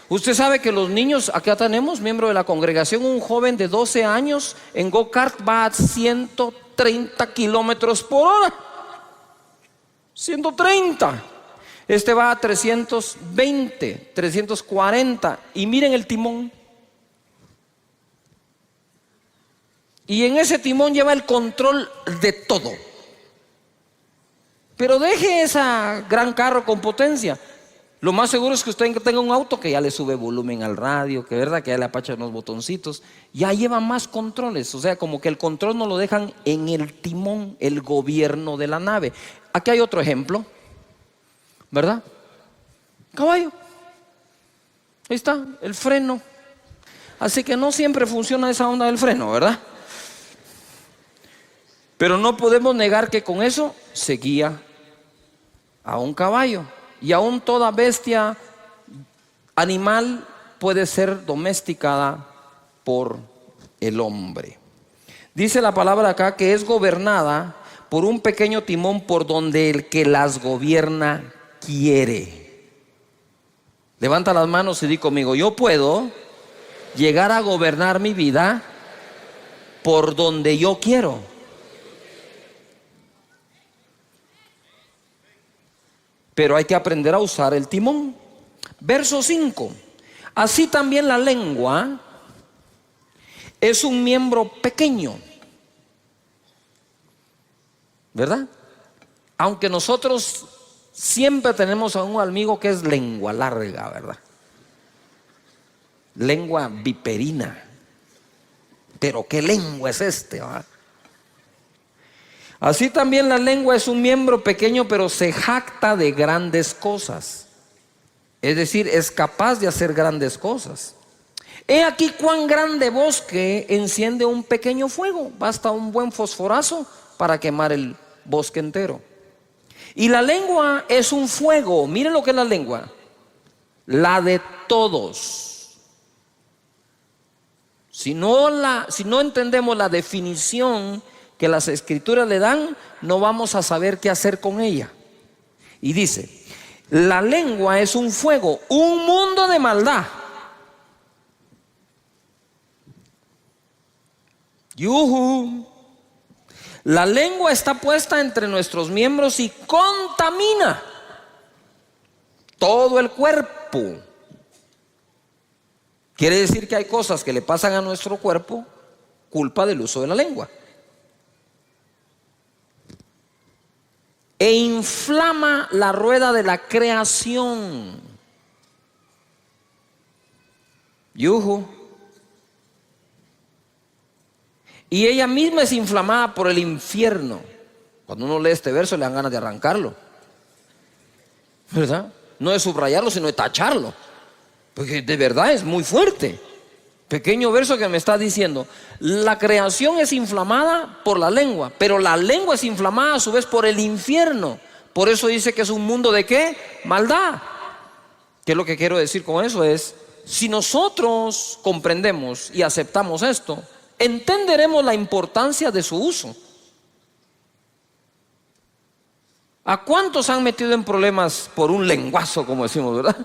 Speaker 1: Usted sabe que los niños, acá tenemos miembro de la congregación, un joven de 12 años en go-kart va a 130 kilómetros por hora. 130. Este va a 320, 340. Y miren el timón. Y en ese timón lleva el control de todo. Pero deje ese gran carro con potencia. Lo más seguro es que usted tenga un auto que ya le sube volumen al radio, que verdad que ya le apacha unos botoncitos, ya lleva más controles. O sea, como que el control no lo dejan en el timón, el gobierno de la nave. Aquí hay otro ejemplo, ¿verdad? Caballo. Ahí está, el freno. Así que no siempre funciona esa onda del freno, ¿verdad? Pero no podemos negar que con eso se guía a un caballo. Y aún toda bestia animal puede ser domesticada por el hombre. Dice la palabra acá que es gobernada por un pequeño timón por donde el que las gobierna quiere. Levanta las manos y di conmigo: yo puedo llegar a gobernar mi vida por donde yo quiero. Pero hay que aprender a usar el timón. Verso 5. Así también la lengua es un miembro pequeño, ¿verdad? Aunque nosotros siempre tenemos a un amigo que es lengua larga, ¿verdad? Lengua viperina. Pero ¿qué lengua es este, ¿verdad? Así también la lengua es un miembro pequeño, pero se jacta de grandes cosas. Es decir, es capaz de hacer grandes cosas. He aquí cuán grande bosque enciende un pequeño fuego. Basta un buen fosforazo para quemar el bosque entero. Y la lengua es un fuego. Miren lo que es la lengua. La de todos. Si no entendemos la definición que las escrituras le dan, no vamos a saber qué hacer con ella. Y dice, la lengua es un fuego, un mundo de maldad. ¡Yujú! La lengua está puesta entre nuestros miembros y contamina todo el cuerpo. Quiere decir que hay cosas que le pasan a nuestro cuerpo culpa del uso de la lengua. E inflama la rueda de la creación. ¡Yujú! Y ella misma es inflamada por el infierno. Cuando uno lee este verso le dan ganas de arrancarlo, ¿verdad? No de subrayarlo, sino de tacharlo, porque de verdad es muy fuerte. Pequeño verso que me está diciendo, la creación es inflamada por la lengua, pero la lengua es inflamada a su vez por el infierno. Por eso dice que es un mundo de ¿qué? Maldad. ¿Qué es lo que quiero decir con eso? Es, si nosotros comprendemos y aceptamos esto, entenderemos la importancia de su uso. ¿A cuántos han metido en problemas por un lenguazo, como decimos, verdad?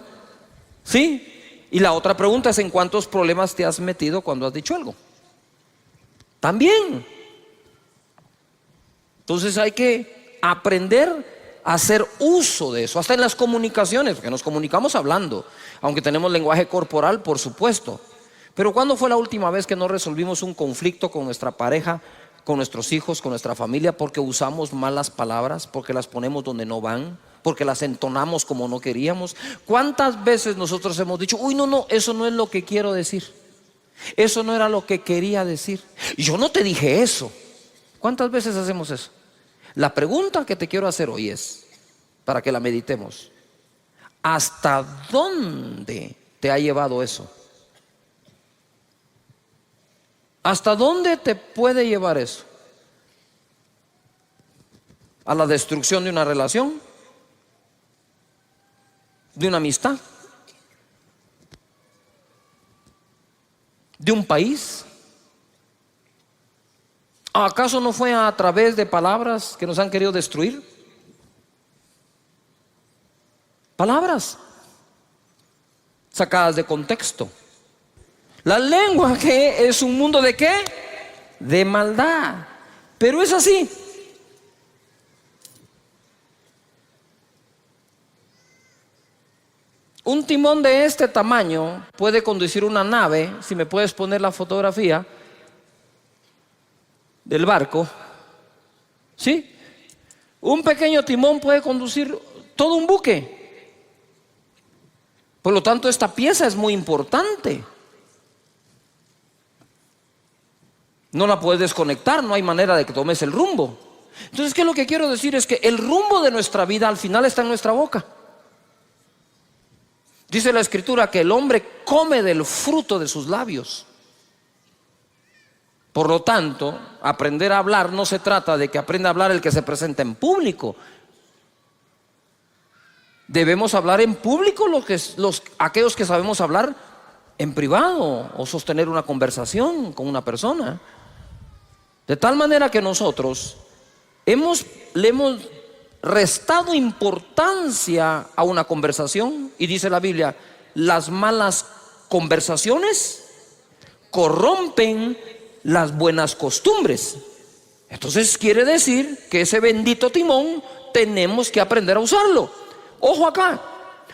Speaker 1: ¿Sí? Y la otra pregunta es, ¿en cuántos problemas te has metido cuando has dicho algo? También. Entonces hay que aprender a hacer uso de eso, hasta en las comunicaciones, porque nos comunicamos hablando, aunque tenemos lenguaje corporal, por supuesto. Pero ¿cuándo fue la última vez que no resolvimos un conflicto con nuestra pareja, con nuestros hijos, con nuestra familia, porque usamos malas palabras, porque las ponemos donde no van, porque las entonamos como no queríamos? ¿Cuántas veces nosotros hemos dicho, uy, no, eso no es lo que quiero decir, eso no era lo que quería decir, yo no te dije eso? ¿Cuántas veces hacemos eso? La pregunta que te quiero hacer hoy es, para que la meditemos, ¿hasta dónde te ha llevado eso? ¿Hasta dónde te puede llevar eso? ¿A la destrucción de una relación? ¿De una amistad? ¿De un país? ¿Acaso no fue a través de palabras que nos han querido destruir? Palabras sacadas de contexto. La lengua, que es un mundo de ¿qué? De maldad. Pero es así. Un timón de este tamaño puede conducir una nave. Si me puedes poner la fotografía del barco, ¿sí? Un pequeño timón puede conducir todo un buque. Por lo tanto, esta pieza es muy importante. No la puedes desconectar, no hay manera de que tomes el rumbo. Entonces, ¿qué es lo que quiero decir? Es que el rumbo de nuestra vida al final está en nuestra boca. Dice la Escritura que el hombre come del fruto de sus labios. Por lo tanto, aprender a hablar no se trata de que aprenda a hablar el que se presenta en público. Debemos hablar en público aquellos que sabemos hablar en privado o sostener una conversación con una persona. De tal manera que nosotros le hemos restado importancia a una conversación, y dice la Biblia, las malas conversaciones corrompen las buenas costumbres. Entonces quiere decir que ese bendito timón tenemos que aprender a usarlo. Ojo acá,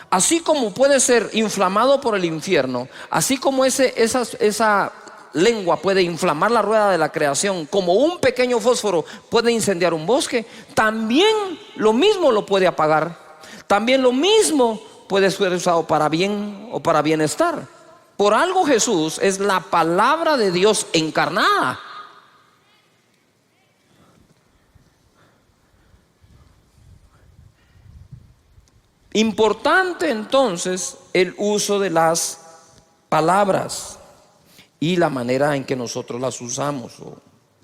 Speaker 1: así como puede ser inflamado por el infierno, así como esa lengua puede inflamar la rueda de la creación, como un pequeño fósforo puede incendiar un bosque, también lo mismo lo puede apagar. También lo mismo puede ser usado para bien o para bienestar. Por algo Jesús es la palabra de Dios encarnada. Importante entonces el uso de las palabras y la manera en que nosotros las usamos o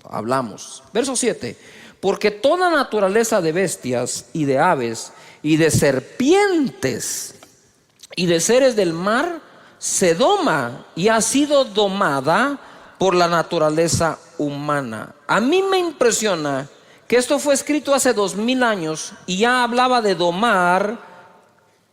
Speaker 1: hablamos. Verso 7. Porque toda naturaleza de bestias y de aves y de serpientes y de seres del mar se doma y ha sido domada por la naturaleza humana. A mí me impresiona que esto fue escrito hace 2000 años y ya hablaba de domar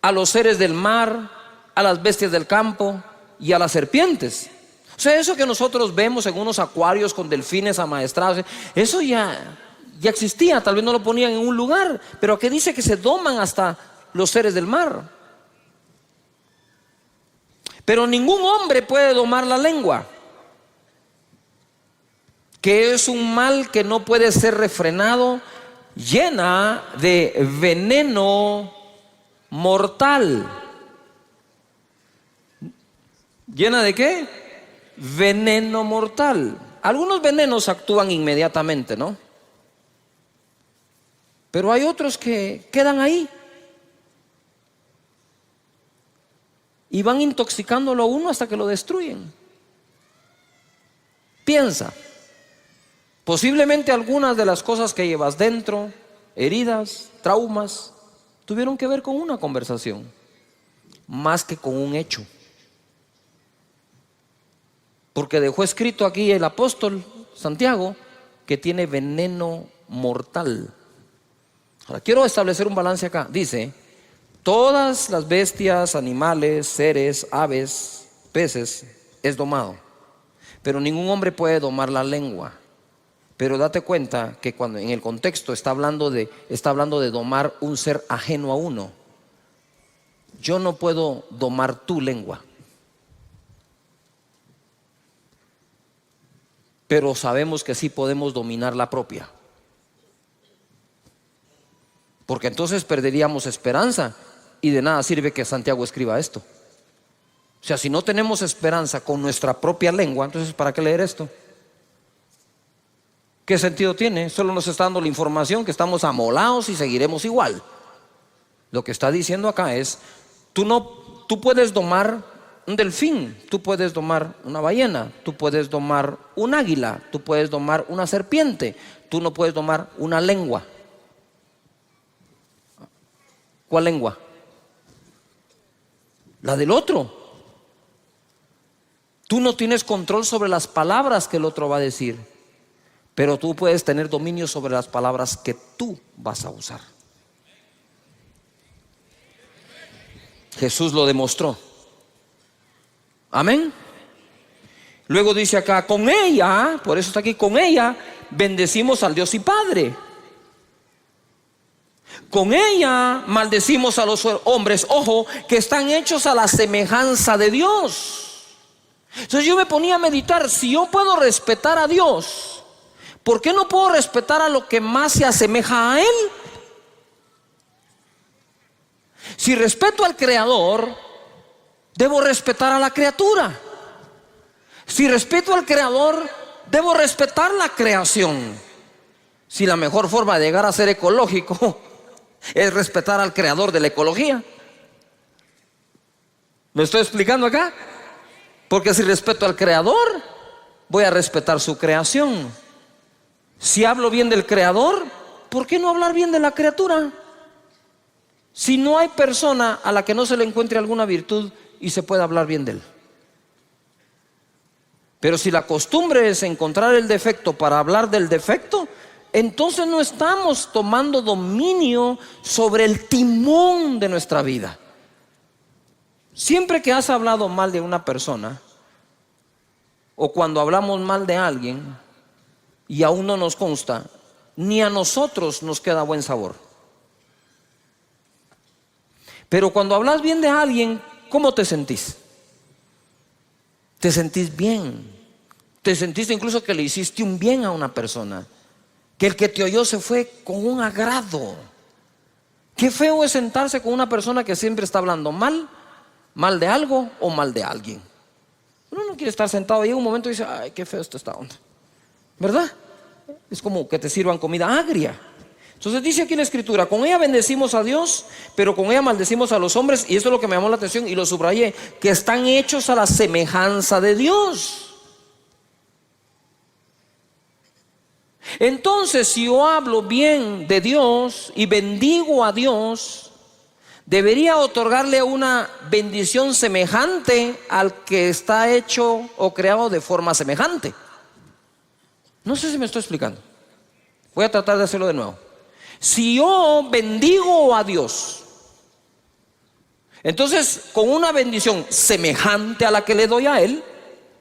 Speaker 1: a los seres del mar, a las bestias del campo y a las serpientes. O sea, eso que nosotros vemos en unos acuarios con delfines amaestrados, eso ya existía. Tal vez no lo ponían en un lugar, pero que dice que se doman hasta los seres del mar. Pero ningún hombre puede domar la lengua, que es un mal que no puede ser refrenado, llena de veneno mortal. ¿Llena de qué? Veneno mortal. Algunos venenos actúan inmediatamente, ¿no? Pero hay otros que quedan ahí y van intoxicándolo a uno hasta que lo destruyen. Piensa, posiblemente algunas de las cosas que llevas dentro, heridas, traumas, tuvieron que ver con una conversación, más que con un hecho. Porque dejó escrito aquí el apóstol Santiago que tiene veneno mortal. Ahora quiero establecer un balance acá. Dice, todas las bestias, animales, seres, aves, peces, es domado. Pero ningún hombre puede domar la lengua. Pero date cuenta que cuando en el contexto está hablando de domar un ser ajeno a uno. Yo no puedo domar tu lengua. Pero sabemos que sí podemos dominar la propia. Porque entonces perderíamos esperanza y de nada sirve que Santiago escriba esto. O sea, si no tenemos esperanza con nuestra propia lengua, entonces ¿para qué leer esto? ¿Qué sentido tiene? Solo nos está dando la información que estamos amolados y seguiremos igual. Lo que está diciendo acá es, tú puedes domar un delfín, tú puedes domar una ballena, tú puedes domar un águila, tú puedes domar una serpiente, tú no puedes domar una lengua. ¿Cuál lengua? La del otro. Tú no tienes control sobre las palabras que el otro va a decir, pero tú puedes tener dominio sobre las palabras que tú vas a usar. Jesús lo demostró. Amén. Luego dice acá, con ella, por eso está aquí, con ella bendecimos al Dios y Padre. Con ella maldecimos a los hombres, ojo, que están hechos a la semejanza de Dios. Entonces yo me ponía a meditar, si yo puedo respetar a Dios, ¿por qué no puedo respetar a lo que más se asemeja a Él? Si respeto al Creador, debo respetar a la criatura. Si respeto al Creador, debo respetar la creación. Si la mejor forma de llegar a ser ecológico es respetar al Creador de la ecología. ¿Me estoy explicando acá? Porque si respeto al Creador, voy a respetar su creación. Si hablo bien del Creador, ¿por qué no hablar bien de la criatura? Si no hay persona a la que no se le encuentre alguna virtud y se pueda hablar bien de él. Pero si la costumbre es encontrar el defecto para hablar del defecto, entonces no estamos tomando dominio sobre el timón de nuestra vida. Siempre que has hablado mal de una persona, o cuando hablamos mal de alguien y aún no nos consta, ni a nosotros nos queda buen sabor. Pero cuando hablas bien de alguien, ¿cómo te sentís? Te sentís bien, Te sentiste incluso que le hiciste un bien a una persona, que el que te oyó se fue con un agrado. Qué feo es sentarse con una persona que siempre está hablando mal de algo o mal de alguien. Uno no quiere estar sentado ahí en un momento y dice, ay, qué feo está esta onda, ¿verdad? Es como que te sirvan comida agria. Entonces dice aquí la escritura, con ella bendecimos a Dios, pero con ella maldecimos a los hombres. Y esto es lo que me llamó la atención y lo subrayé, que están hechos a la semejanza de Dios. Entonces, si yo hablo bien de Dios y bendigo a Dios, debería otorgarle una bendición semejante al que está hecho o creado de forma semejante. No sé si me estoy explicando. Voy a tratar de hacerlo de nuevo. Si yo bendigo a Dios, entonces con una bendición semejante a la que le doy a Él,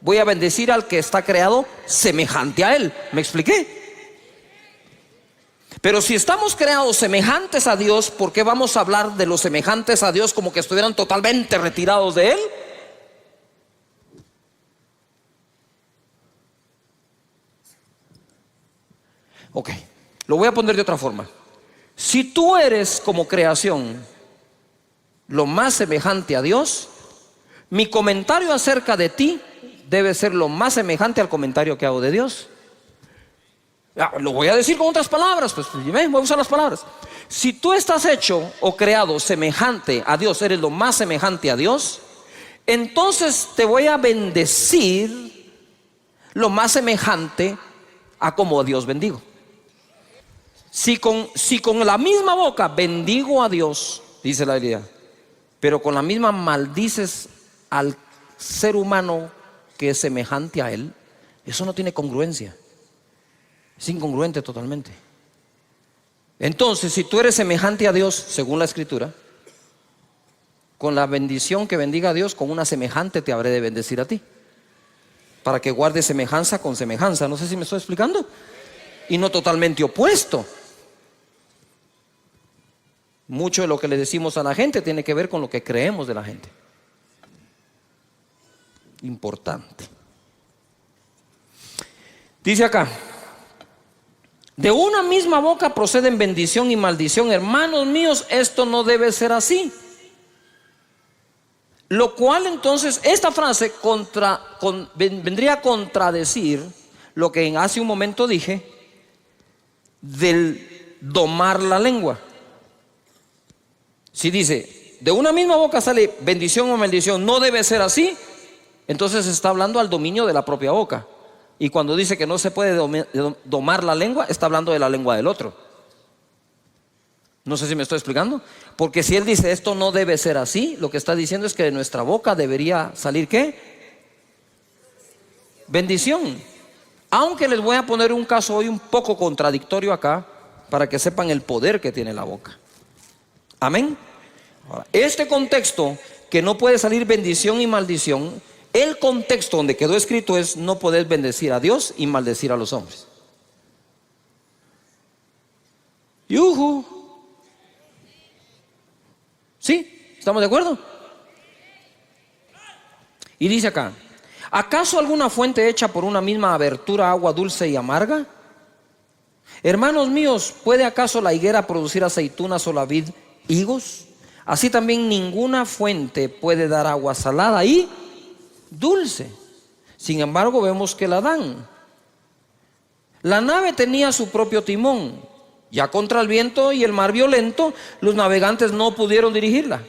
Speaker 1: voy a bendecir al que está creado semejante a Él. ¿Me expliqué? Pero si estamos creados semejantes a Dios, ¿por qué vamos a hablar de los semejantes a Dios como que estuvieran totalmente retirados de Él? Ok, lo voy a poner de otra forma. Si tú eres como creación lo más semejante a Dios, mi comentario acerca de ti debe ser lo más semejante al comentario que hago de Dios. Lo voy a decir con otras palabras, pues voy a usar las palabras. Si tú estás hecho o creado semejante a Dios, eres lo más semejante a Dios, entonces te voy a bendecir lo más semejante a como a Dios bendigo. Si con la misma boca bendigo a Dios, dice la Biblia, pero con la misma maldices al ser humano que es semejante a Él, eso no tiene congruencia. Es incongruente totalmente. Entonces, si tú eres semejante a Dios, según la Escritura, con la bendición que bendiga a Dios, con una semejante te habré de bendecir a ti, para que guardes semejanza con semejanza. No sé si me estoy explicando. Y no totalmente opuesto. Mucho de lo que le decimos a la gente tiene que ver con lo que creemos de la gente. Importante. Dice acá, de una misma boca proceden bendición y maldición. Hermanos míos, esto no debe ser así. Lo cual entonces, esta frase vendría a contradecir lo que hace un momento dije del domar la lengua. Si dice, de una misma boca sale bendición o maldición, no debe ser así, entonces está hablando al dominio de la propia boca. Y cuando dice que no se puede domar la lengua, está hablando de la lengua del otro. No sé si me estoy explicando. Porque si él dice esto no debe ser así, lo que está diciendo es que de nuestra boca debería salir ¿qué? Bendición. Aunque les voy a poner un caso hoy un poco contradictorio acá, para que sepan el poder que tiene la boca. Amén. Ahora, este contexto que no puede salir bendición y maldición, el contexto donde quedó escrito es no poder bendecir a Dios y maldecir a los hombres. ¡Yujú! ¿Sí? ¿Estamos de acuerdo? Y dice acá, ¿acaso alguna fuente hecha por una misma abertura agua dulce y amarga? Hermanos míos, ¿puede acaso la higuera producir aceitunas o la vid higos? Así también ninguna fuente puede dar agua salada y dulce. Sin embargo, vemos que la dan. La nave tenía su propio timón. Ya contra el viento y el mar violento, los navegantes no pudieron dirigirla,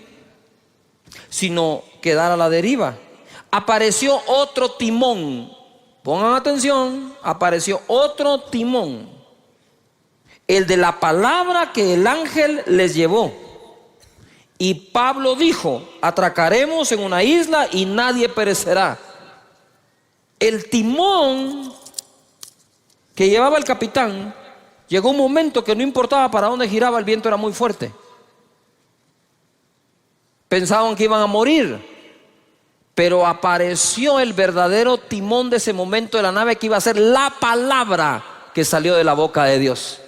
Speaker 1: sino quedar a la deriva. Apareció otro timón. Pongan atención, apareció otro timón, el de la palabra que el ángel les llevó. Y Pablo dijo, atracaremos en una isla y nadie perecerá. El timón que llevaba el capitán, llegó un momento que no importaba para dónde giraba, el viento era muy fuerte. Pensaban que iban a morir, pero apareció el verdadero timón de ese momento de la nave, que iba a ser la palabra que salió de la boca de Dios.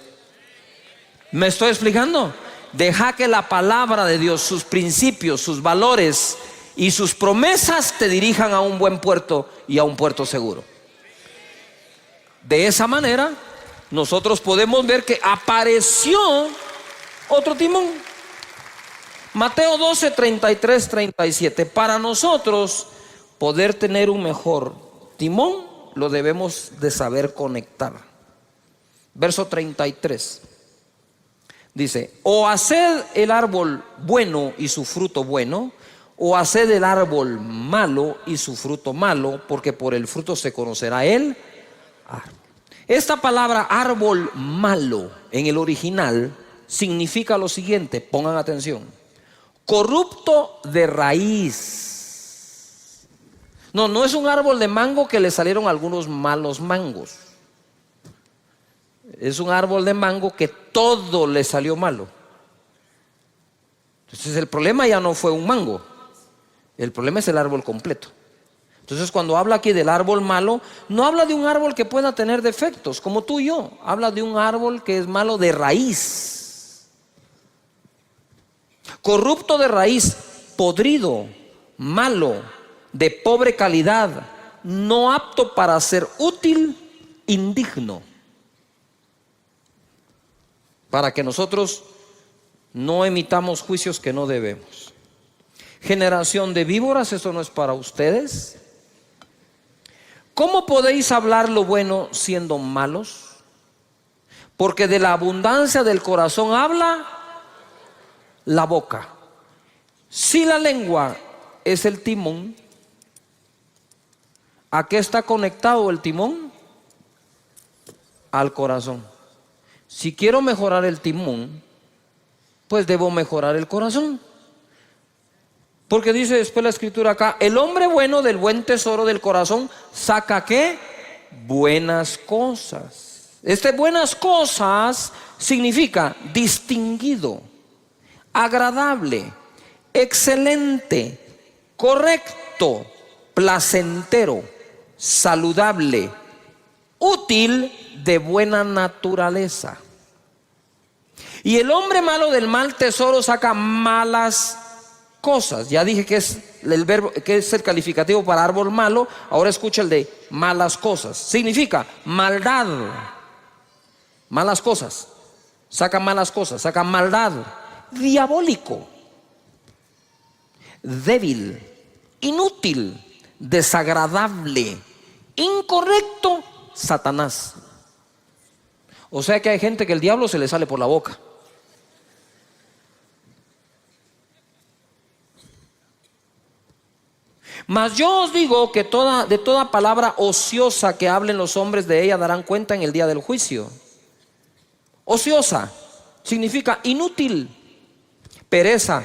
Speaker 1: ¿Me estoy explicando? Deja que la palabra de Dios, sus principios, sus valores y sus promesas te dirijan a un buen puerto y a un puerto seguro. De esa manera, nosotros podemos ver que apareció otro timón. Mateo 12, 33, 37. Para nosotros poder tener un mejor timón, lo debemos de saber conectar. Verso 33. Dice: o haced el árbol bueno y su fruto bueno, o haced el árbol malo y su fruto malo, porque por el fruto se conocerá el árbol. Esta palabra árbol malo en el original significa lo siguiente, pongan atención: corrupto de raíz. No es un árbol de mango que le salieron algunos malos mangos. Es un árbol de mango que todo le salió malo. Entonces el problema ya no fue un mango, el problema es el árbol completo. Entonces cuando habla aquí del árbol malo, no habla de un árbol que pueda tener defectos como tú y yo, habla de un árbol que es malo de raíz. Corrupto de raíz, podrido, malo, de pobre calidad, no apto para ser útil, indigno. Para que nosotros no emitamos juicios que no debemos. Generación de víboras, eso no es para ustedes. ¿Cómo podéis hablar lo bueno siendo malos? Porque de la abundancia del corazón habla la boca. Si la lengua es el timón, ¿a qué está conectado el timón? Al corazón. Si quiero mejorar el timón, pues debo mejorar el corazón. Porque dice después la escritura acá: el hombre bueno del buen tesoro del corazón saca ¿qué? Buenas cosas. Buenas cosas significa distinguido, agradable, excelente, correcto, placentero, saludable, útil, de buena naturaleza. Y el hombre malo del mal tesoro saca malas cosas. Ya dije que es el verbo, que es el calificativo para árbol malo. Ahora escucha el de malas cosas. Significa maldad. Malas cosas. Saca malas cosas, saca maldad. Diabólico, débil, inútil, desagradable, incorrecto, Satanás. O sea que hay gente que el diablo se le sale por la boca. Mas yo os digo que de toda palabra ociosa que hablen los hombres, de ella darán cuenta en el día del juicio. Ociosa significa inútil, pereza,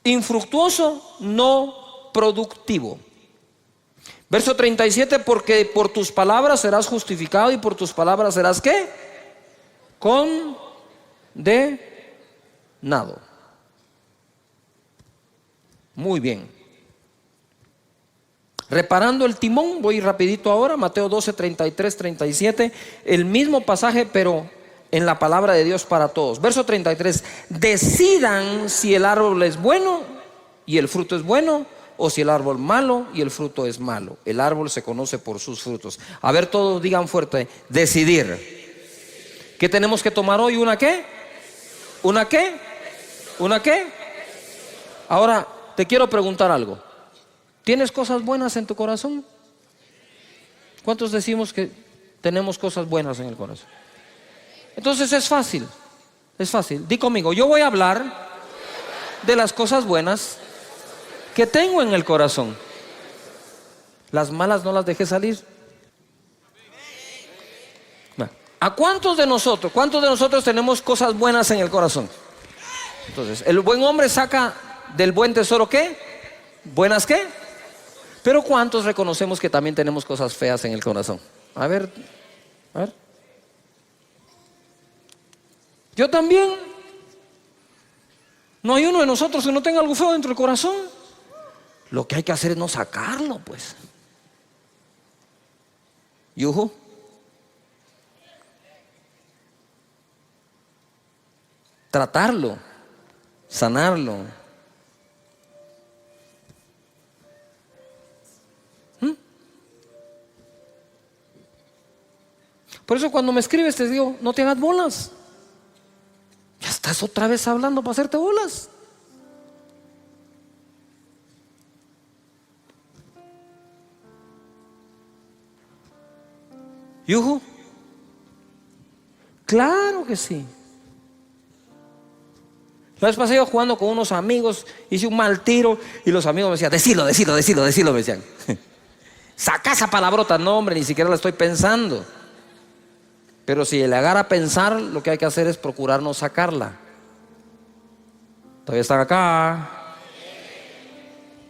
Speaker 1: infructuoso, no productivo. Verso 37, porque por tus palabras serás justificado y por tus palabras serás ¿qué? Condenado. Muy bien. Reparando el timón, voy rapidito ahora, Mateo 12, 33, 37, el mismo pasaje pero en la palabra de Dios para todos. Verso 33, decidan si el árbol es bueno y el fruto es bueno, o si el árbol malo y el fruto es malo. El árbol se conoce por sus frutos. A ver, todos digan fuerte: decidir. ¿Qué tenemos que tomar hoy? ¿Una qué? ¿Una qué? ¿Una qué? Ahora te quiero preguntar algo. ¿Tienes cosas buenas en tu corazón? ¿Cuántos decimos que tenemos cosas buenas en el corazón? Entonces es fácil. Es fácil. Di conmigo: yo voy a hablar de las cosas buenas que tengo en el corazón. Las malas no las dejé salir. ¿A cuántos de nosotros tenemos cosas buenas en el corazón? Entonces, el buen hombre saca del buen tesoro ¿qué? ¿Buenas qué? Pero ¿cuántos reconocemos que también tenemos cosas feas en el corazón? A ver. Yo también. No hay uno de nosotros que no tenga algo feo dentro del corazón. Lo que hay que hacer es no sacarlo, pues. Yuhu. Tratarlo, sanarlo. Por eso cuando me escribes te digo, no te hagas bolas. Ya estás otra vez hablando para hacerte bolas. ¿Yuju? Claro que sí. La vez pasada iba jugando con unos amigos, hice un mal tiro y los amigos me decían, decilo, me decían. Saca esa palabrota. No, hombre, ni siquiera la estoy pensando. Pero si le agarra a pensar, lo que hay que hacer es procurar no sacarla. Todavía están acá.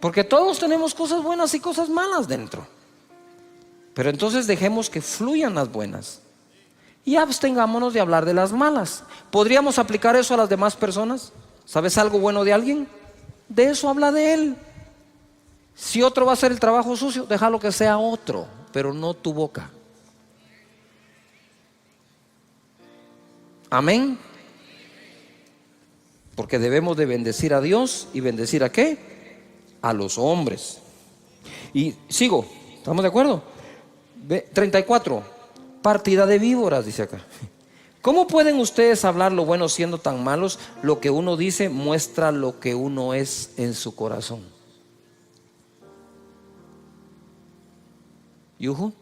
Speaker 1: Porque todos tenemos cosas buenas y cosas malas dentro. Pero entonces dejemos que fluyan las buenas y abstengámonos de hablar de las malas. ¿Podríamos aplicar eso a las demás personas? ¿Sabes algo bueno de alguien? De eso habla de él. Si otro va a hacer el trabajo sucio, déjalo que sea otro, pero no tu boca. Amén. Porque debemos de bendecir a Dios. ¿Y bendecir a qué? A los hombres. Y sigo, ¿estamos de acuerdo? 34, partida de víboras, dice acá. ¿Cómo pueden ustedes hablar lo bueno siendo tan malos? Lo que uno dice muestra lo que uno es en su corazón. ¿Yuju?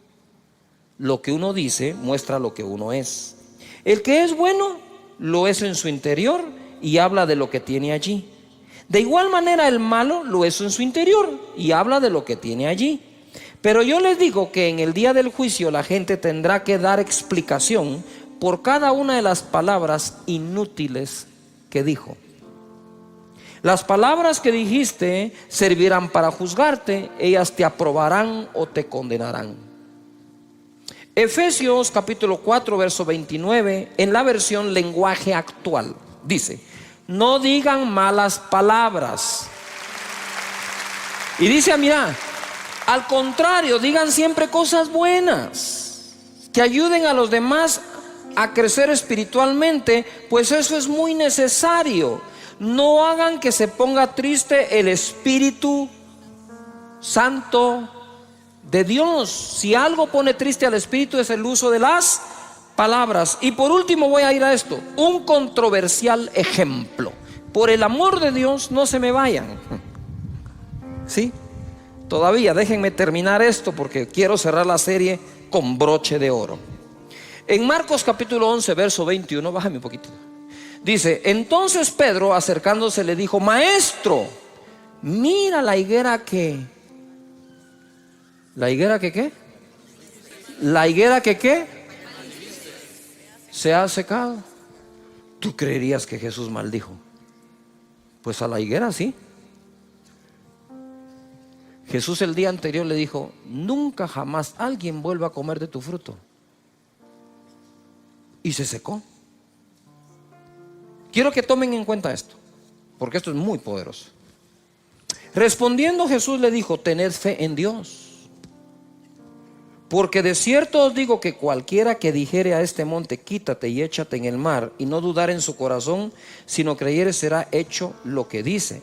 Speaker 1: Lo que uno dice muestra lo que uno es. El que es bueno lo es en su interior y habla de lo que tiene allí. De igual manera el malo lo es en su interior y habla de lo que tiene allí. Pero yo les digo que en el día del juicio la gente tendrá que dar explicación por cada una de las palabras inútiles que dijo. Las palabras que dijiste servirán para juzgarte, ellas te aprobarán o te condenarán. Efesios capítulo 4 verso 29 en la versión lenguaje actual dice: no digan malas palabras. Y dice, mira, al contrario, digan siempre cosas buenas que ayuden a los demás a crecer espiritualmente, pues eso es muy necesario. No hagan que se ponga triste el Espíritu Santo de Dios. Si algo pone triste al Espíritu es el uso de las palabras. Y por último voy a ir a esto, un controversial ejemplo. Por el amor de Dios, no se me vayan. ¿Sí? Todavía déjenme terminar esto porque quiero cerrar la serie con broche de oro. En Marcos capítulo 11 verso 21, bájame un poquito. Dice, entonces Pedro acercándose le dijo: maestro, mira la higuera que... ¿La higuera que qué? La higuera que qué se ha secado. ¿Tú creerías que Jesús maldijo? Pues a la higuera sí. Jesús el día anterior le dijo: nunca jamás alguien vuelva a comer de tu fruto. Y se secó. Quiero que tomen en cuenta esto, porque esto es muy poderoso. Respondiendo Jesús le dijo: tened fe en Dios, porque de cierto os digo que cualquiera que dijere a este monte: quítate y échate en el mar, y no dudar en su corazón, sino creyere, será hecho lo que dice.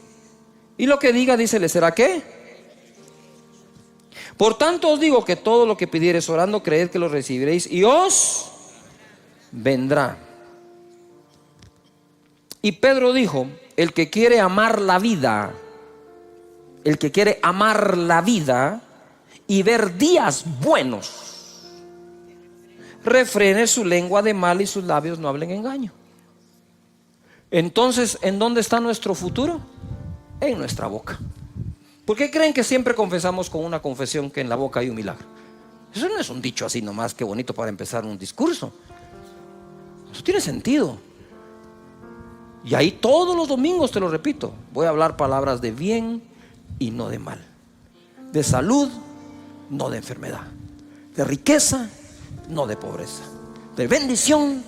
Speaker 1: Y lo que diga, dice, le será ¿qué? Por tanto os digo que todo lo que pidiereis orando, creed que lo recibiréis y os vendrá. Y Pedro dijo: el que quiere amar la vida, el que quiere amar la vida y ver días buenos, refrene su lengua de mal y sus labios no hablen engaño. Entonces, ¿en dónde está nuestro futuro? En nuestra boca. ¿Por qué creen que siempre confesamos con una confesión que en la boca hay un milagro? Eso no es un dicho así nomás, que bonito para empezar un discurso. Eso tiene sentido. Y ahí todos los domingos te lo repito: voy a hablar palabras de bien y no de mal, de salud, no de enfermedad, de riqueza, no de pobreza, de bendición,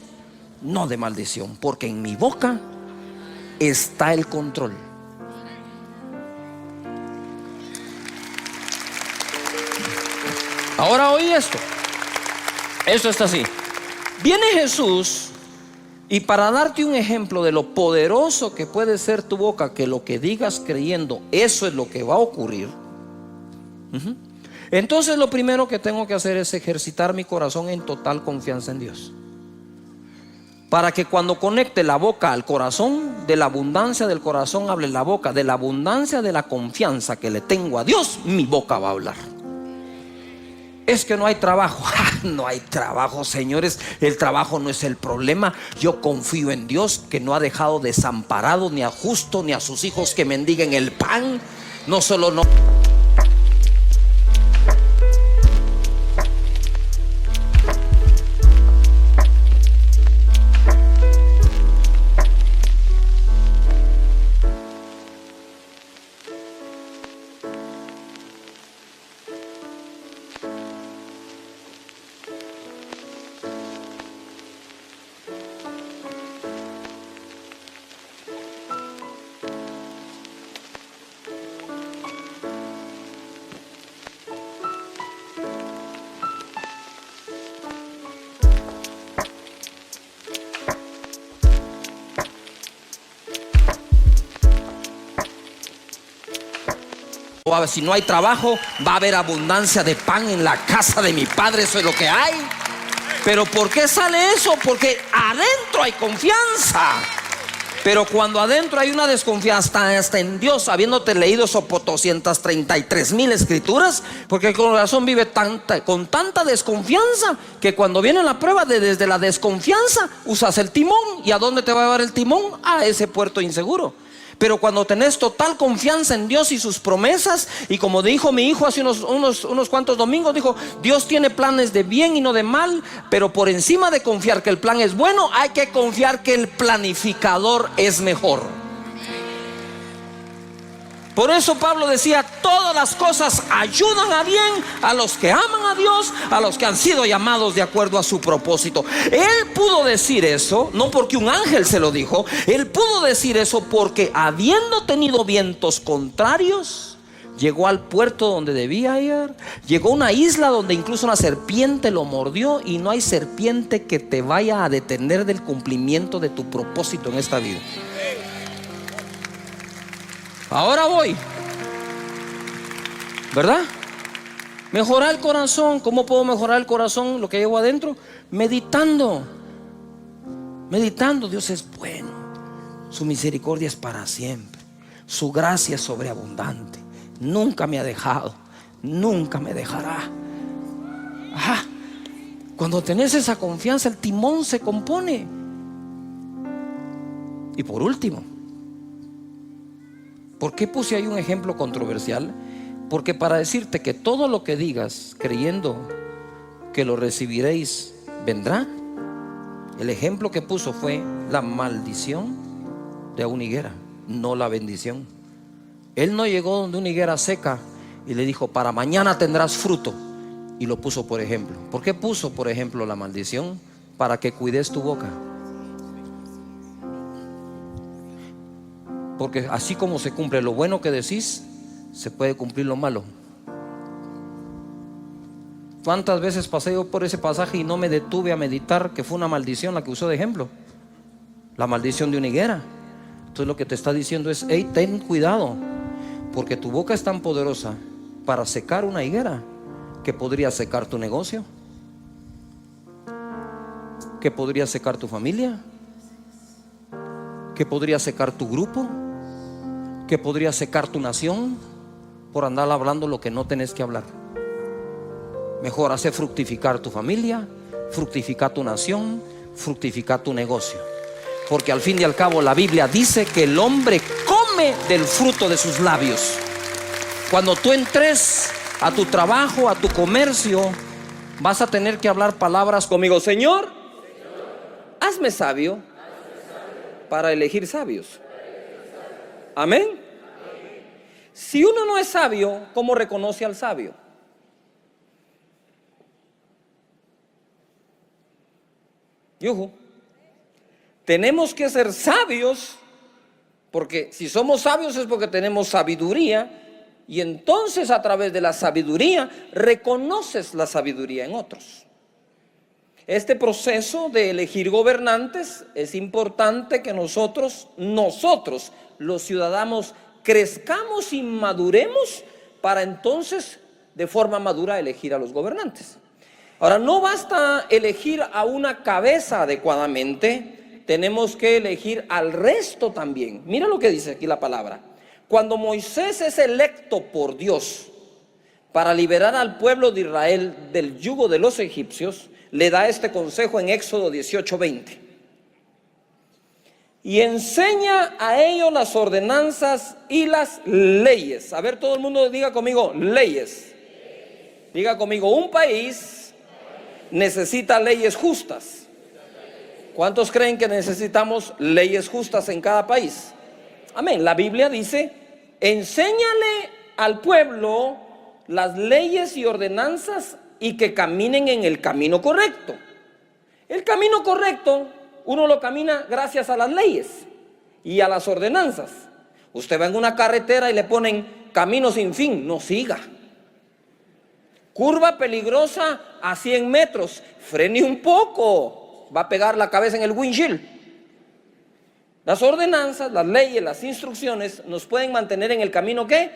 Speaker 1: no de maldición, porque en mi boca está el control. Ahora oí esto. Esto está así. Viene Jesús, y para darte un ejemplo de lo poderoso que puede ser tu boca, que lo que digas creyendo, eso es lo que va a ocurrir. Entonces lo primero que tengo que hacer es ejercitar mi corazón en total confianza en Dios, para que cuando conecte la boca al corazón, de la abundancia del corazón hable la boca. De la abundancia de la confianza que le tengo a Dios, mi boca va a hablar. Es que no hay trabajo. No hay trabajo, señores. El trabajo no es el problema. Yo confío en Dios, que no ha dejado desamparado ni a justo ni a sus hijos que mendiguen el pan. No solo no. Si no hay trabajo, va a haber abundancia de pan en la casa de mi padre. Eso es lo que hay. Pero ¿por qué sale eso? Porque adentro hay confianza. Pero cuando adentro hay una desconfianza hasta en Dios, habiéndote leído esos 233,000 escrituras, porque el corazón vive con tanta desconfianza, que cuando viene la prueba, desde la desconfianza usas el timón. ¿Y a dónde te va a llevar el timón? A ese puerto inseguro. Pero cuando tenés total confianza en Dios y sus promesas, y como dijo mi hijo hace unos cuantos domingos, dijo: Dios tiene planes de bien y no de mal. Pero por encima de confiar que el plan es bueno, hay que confiar que el planificador es mejor. Por eso Pablo decía: todas las cosas ayudan a bien a los que aman a Dios, a los que han sido llamados de acuerdo a su propósito. Él pudo decir eso no porque un ángel se lo dijo. Él pudo decir eso porque, habiendo tenido vientos contrarios, llegó al puerto donde debía ir. Llegó a una isla donde incluso una serpiente lo mordió. Y no hay serpiente que te vaya a detener del cumplimiento de tu propósito en esta vida. Ahora voy, ¿verdad? Mejorar el corazón. ¿Cómo puedo mejorar el corazón? Lo que llevo adentro, meditando. Dios es bueno, su misericordia es para siempre, su gracia es sobreabundante, nunca me ha dejado, nunca me dejará. Cuando tenés esa confianza, el timón se compone. Y por último, ¿por qué puse ahí un ejemplo controversial? Porque para decirte que todo lo que digas creyendo que lo recibiréis vendrá, el ejemplo que puso fue la maldición de una higuera, no la bendición. Él no llegó donde una higuera seca y le dijo: para mañana tendrás fruto, y lo puso por ejemplo. ¿Por qué puso por ejemplo la maldición? Para que cuides tu boca. Porque así como se cumple lo bueno que decís, se puede cumplir lo malo. ¿Cuántas veces pasé yo por ese pasaje y no me detuve a meditar que fue una maldición la que usó de ejemplo? La maldición de una higuera. Entonces lo que te está diciendo es: hey, ten cuidado, porque tu boca es tan poderosa para secar una higuera que podría secar tu negocio, que podría secar tu familia, que podría secar tu grupo, que podría secar tu nación, por andar hablando lo que no tenés que hablar. Mejor hacer fructificar tu familia, fructificar tu nación, fructificar tu negocio. Porque al fin y al cabo la Biblia dice que el hombre come del fruto de sus labios. Cuando tú entres a tu trabajo, a tu comercio, vas a tener que hablar palabras conmigo: Señor, hazme sabio para elegir sabios. Amén. Si uno no es sabio, ¿cómo reconoce al sabio? Yuhu. Tenemos que ser sabios, porque si somos sabios es porque tenemos sabiduría. Y entonces, a través de la sabiduría, reconoces la sabiduría en otros. Este proceso de elegir gobernantes, es importante que nosotros los ciudadanos, crezcamos y maduremos para entonces de forma madura elegir a los gobernantes. Ahora, no basta elegir a una cabeza adecuadamente, tenemos que elegir al resto también. Mira lo que dice aquí la palabra. Cuando Moisés es electo por Dios para liberar al pueblo de Israel del yugo de los egipcios, le da este consejo en Éxodo 18:20. Y enseña a ellos las ordenanzas y las leyes. A ver, todo el mundo diga conmigo, leyes. Diga conmigo, un país necesita leyes justas. ¿Cuántos creen que necesitamos leyes justas en cada país? Amén. La Biblia dice, enséñale al pueblo las leyes y ordenanzas y que caminen en el camino correcto. El camino correcto uno lo camina gracias a las leyes y a las ordenanzas. Usted va en una carretera y le ponen camino sin fin, no siga. Curva peligrosa a 100 metros, frene un poco, va a pegar la cabeza en el windshield. Las ordenanzas, las leyes, las instrucciones nos pueden mantener en el camino ¿qué?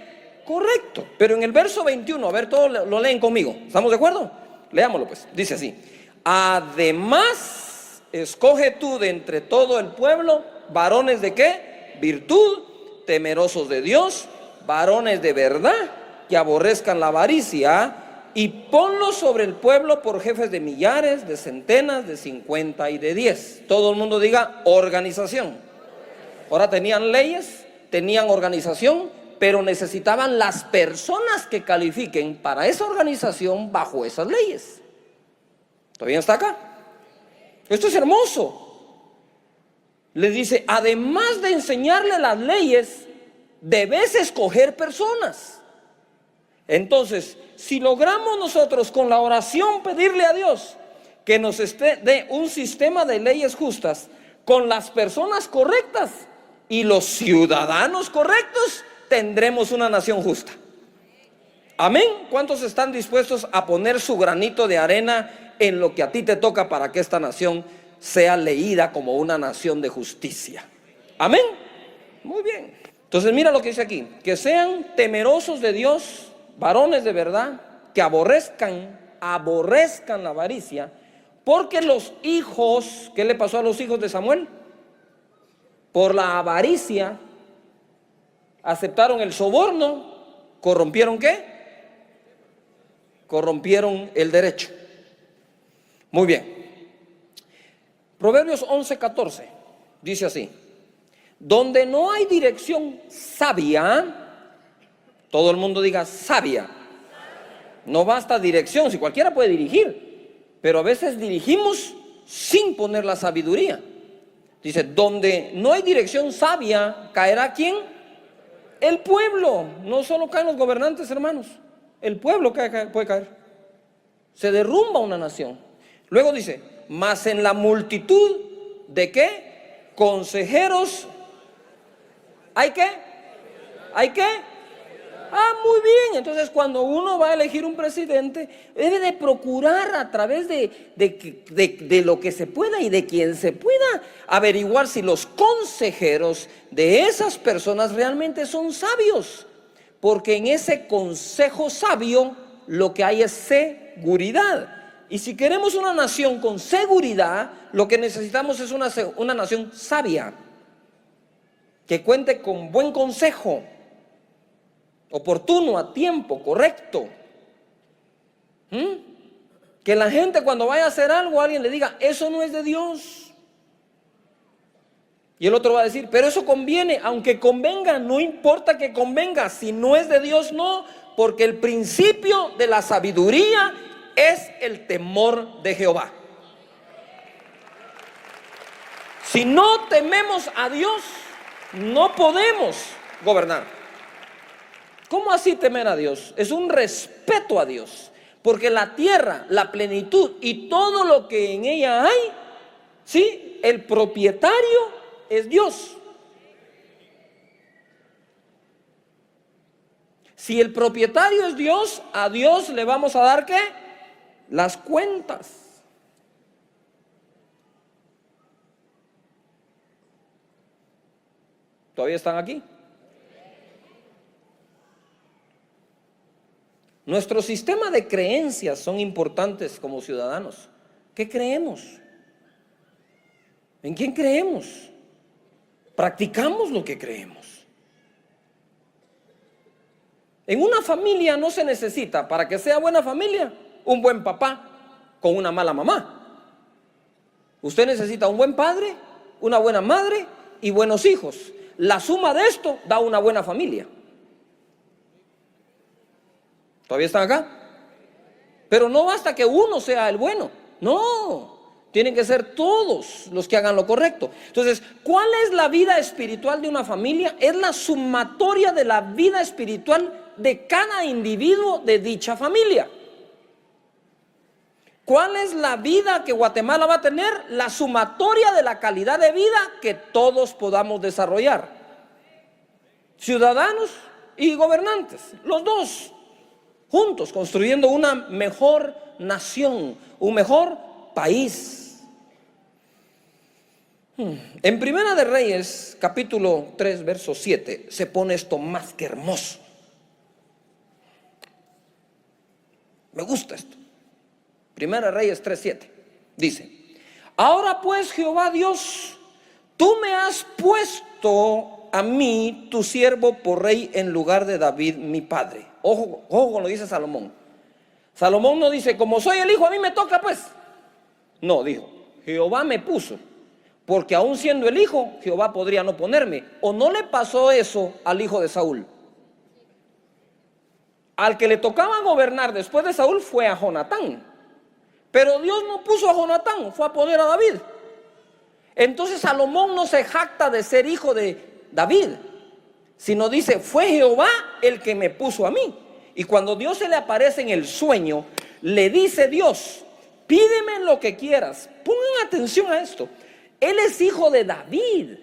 Speaker 1: Correcto. Pero en el verso 21, a ver, todos lo leen conmigo, ¿estamos de acuerdo? Leámoslo pues, dice así: además escoge tú de entre todo el pueblo varones de ¿qué? Virtud, temerosos de Dios, varones de verdad, que aborrezcan la avaricia, y ponlos sobre el pueblo por jefes de millares, de centenas, de 50 y de 10. Todo el mundo diga organización. Ahora tenían leyes, tenían organización, pero necesitaban las personas que califiquen para esa organización bajo esas leyes. ¿Todavía está acá? Esto es hermoso. Le dice, además de enseñarle las leyes, debes escoger personas. Entonces, si logramos nosotros con la oración pedirle a Dios que nos dé un sistema de leyes justas con las personas correctas y los ciudadanos correctos, tendremos una nación justa. Amén. ¿Cuántos están dispuestos a poner su granito de arena en lo que a ti te toca para que esta nación sea leída como una nación de justicia? Amén. Muy bien. Entonces mira lo que dice aquí: que sean temerosos de Dios, varones de verdad, que aborrezcan la avaricia, porque los hijos, ¿qué le pasó a los hijos de Samuel? Por la avaricia aceptaron el soborno, corrompieron ¿qué? Corrompieron el derecho. Muy bien. Proverbios 11:14 dice así: donde no hay dirección sabia, todo el mundo diga sabia. No basta dirección, si cualquiera puede dirigir, pero a veces dirigimos sin poner la sabiduría. Dice, donde no hay dirección sabia, ¿caerá quién? El pueblo. No solo caen los gobernantes, hermanos, el pueblo puede caer. Se derrumba una nación. Luego dice, mas en la multitud de ¿qué? Consejeros, ¿hay qué? ¿Hay qué? Muy bien. Entonces cuando uno va a elegir un presidente, debe de procurar a través de lo que se pueda y de quien se pueda averiguar si los consejeros de esas personas realmente son sabios, porque en ese consejo sabio lo que hay es seguridad. Y si queremos una nación con seguridad, lo que necesitamos es una nación sabia, que cuente con buen consejo, oportuno, a tiempo, correcto. Que la gente cuando vaya a hacer algo, alguien le diga, eso no es de Dios. Y el otro va a decir, pero eso conviene. Aunque convenga, no importa que convenga. Si no es de Dios, no. Porque el principio de la sabiduría es el temor de Jehová. Si no tememos a Dios, no podemos gobernar. ¿Cómo así temer a Dios? Es un respeto a Dios, porque la tierra, la plenitud y todo lo que en ella hay, ¿sí? El propietario es Dios. Si el propietario es Dios, a Dios le vamos a dar ¿qué? Las cuentas. ¿Todavía están aquí? Nuestro sistema de creencias son importantes como ciudadanos. ¿Qué creemos? ¿En quién creemos? Practicamos lo que creemos. En una familia no se necesita, para que sea buena familia, un buen papá con una mala mamá. Usted necesita un buen padre, una buena madre y buenos hijos. La suma de esto da una buena familia. ¿Todavía están acá? Pero no basta que uno sea el bueno. No, tienen que ser todos los que hagan lo correcto. Entonces, ¿cuál es la vida espiritual de una familia? Es la sumatoria de la vida espiritual de cada individuo de dicha familia. ¿Cuál es la vida que Guatemala va a tener? La sumatoria de la calidad de vida que todos podamos desarrollar. Ciudadanos y gobernantes, los dos juntos, construyendo una mejor nación, un mejor país. En Primera de Reyes, capítulo 3, verso 7, se pone esto más que hermoso. Me gusta esto. Primera de Reyes 3:7 dice: ahora pues, Jehová Dios, tú me has puesto a mí, tu siervo, por rey en lugar de David, mi padre. Ojo, ojo con lo que dice Salomón. Salomón no dice, como soy el hijo, a mí me toca pues. No, dijo, Jehová me puso, porque aún siendo el hijo, Jehová podría no ponerme. ¿O no le pasó eso al hijo de Saúl? Al que le tocaba gobernar después de Saúl fue a Jonatán. Pero Dios no puso a Jonatán, fue a poner a David. Entonces Salomón no se jacta de ser hijo de David, sino dice, fue Jehová el que me puso a mí. Y cuando Dios se le aparece en el sueño, le dice Dios, pídeme lo que quieras. Pongan atención a esto. Él es hijo de David.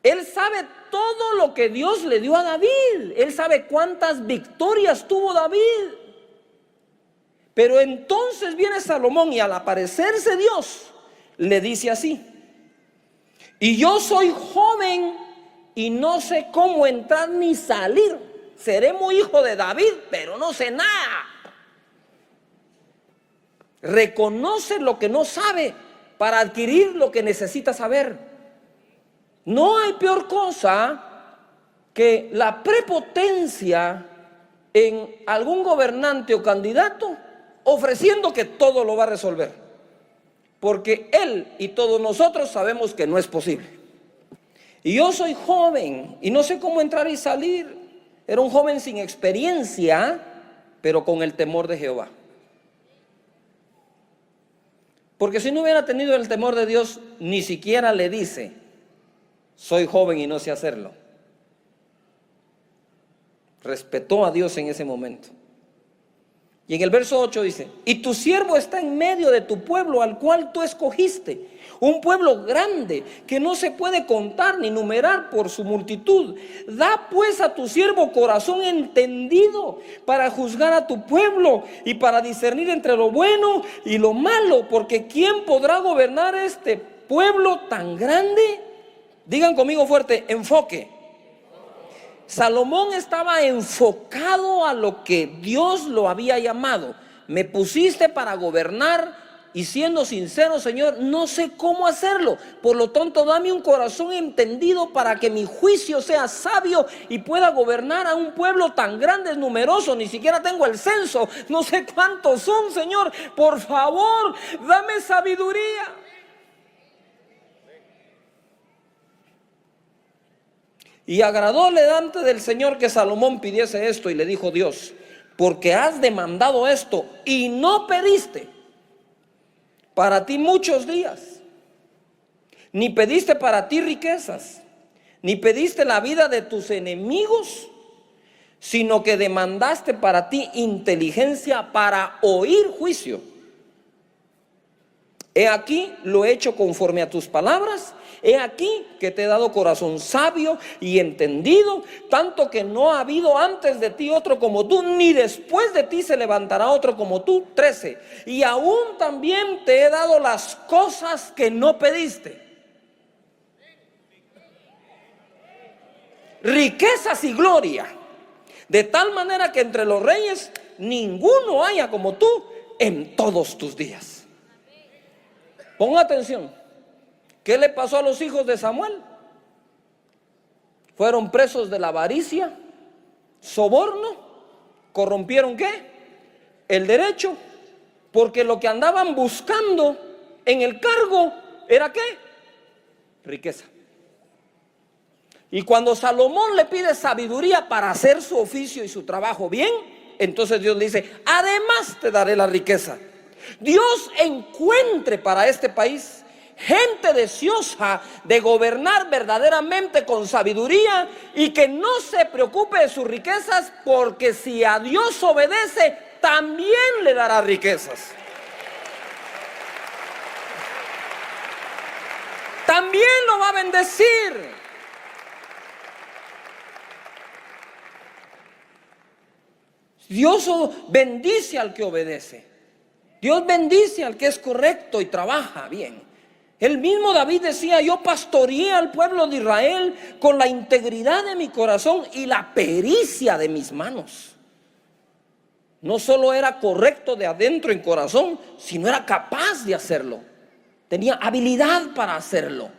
Speaker 1: Él sabe todo lo que Dios le dio a David. Él sabe cuántas victorias tuvo David. Pero entonces viene Salomón y al aparecerse Dios, le dice así: y yo soy joven y no sé cómo entrar ni salir. Seré muy hijo de David, pero no sé nada. Reconoce lo que no sabe para adquirir lo que necesita saber. No hay peor cosa que la prepotencia en algún gobernante o candidato ofreciendo que todo lo va a resolver, porque él y todos nosotros sabemos que no es posible. Y yo soy joven y no sé cómo entrar y salir. Era un joven sin experiencia, pero con el temor de Jehová. Porque si no hubiera tenido el temor de Dios, ni siquiera le dice, soy joven y no sé hacerlo. Respetó a Dios en ese momento. Y en el verso 8 dice, y tu siervo está en medio de tu pueblo al cual tú escogiste, un pueblo grande que no se puede contar ni numerar por su multitud. Da pues a tu siervo corazón entendido para juzgar a tu pueblo y para discernir entre lo bueno y lo malo, porque ¿quién podrá gobernar este pueblo tan grande? Digan conmigo fuerte, enfoque. Salomón estaba enfocado a lo que Dios lo había llamado. Me pusiste para gobernar y siendo sincero, Señor, no sé cómo hacerlo. Por lo tanto, dame un corazón entendido para que mi juicio sea sabio y pueda gobernar a un pueblo tan grande, numeroso. Ni siquiera tengo el censo, no sé cuántos son, Señor. Por favor, dame sabiduría. Y agradóle delante del Señor que Salomón pidiese esto, y le dijo Dios, porque has demandado esto y no pediste para ti muchos días, ni pediste para ti riquezas, ni pediste la vida de tus enemigos, sino que demandaste para ti inteligencia para oír juicio. He aquí lo he hecho conforme a tus palabras. He aquí que te he dado corazón sabio y entendido, tanto que no ha habido antes de ti otro como tú, ni después de ti se levantará otro como tú. 13. Y aún también te he dado las cosas que no pediste, riquezas y gloria, De tal manera que entre los reyes ninguno haya como tú en todos tus días. Ponga atención. ¿Qué le pasó a los hijos de Samuel? Fueron presos de la avaricia, soborno, corrompieron ¿qué? El derecho, porque lo que andaban buscando en el cargo era ¿qué? Riqueza. Y cuando Salomón le pide sabiduría para hacer su oficio y su trabajo bien, entonces Dios le dice, además te daré la riqueza. Dios encuentre para este país gente deseosa de gobernar verdaderamente con sabiduría y que no se preocupe de sus riquezas, porque si a Dios obedece, también le dará riquezas. También lo va a bendecir. Dios bendice al que obedece. Dios bendice al que es correcto y trabaja bien. El mismo David decía, yo pastoreé al pueblo de Israel con la integridad de mi corazón y la pericia de mis manos. No solo era correcto de adentro en corazón, sino era capaz de hacerlo. Tenía habilidad para hacerlo.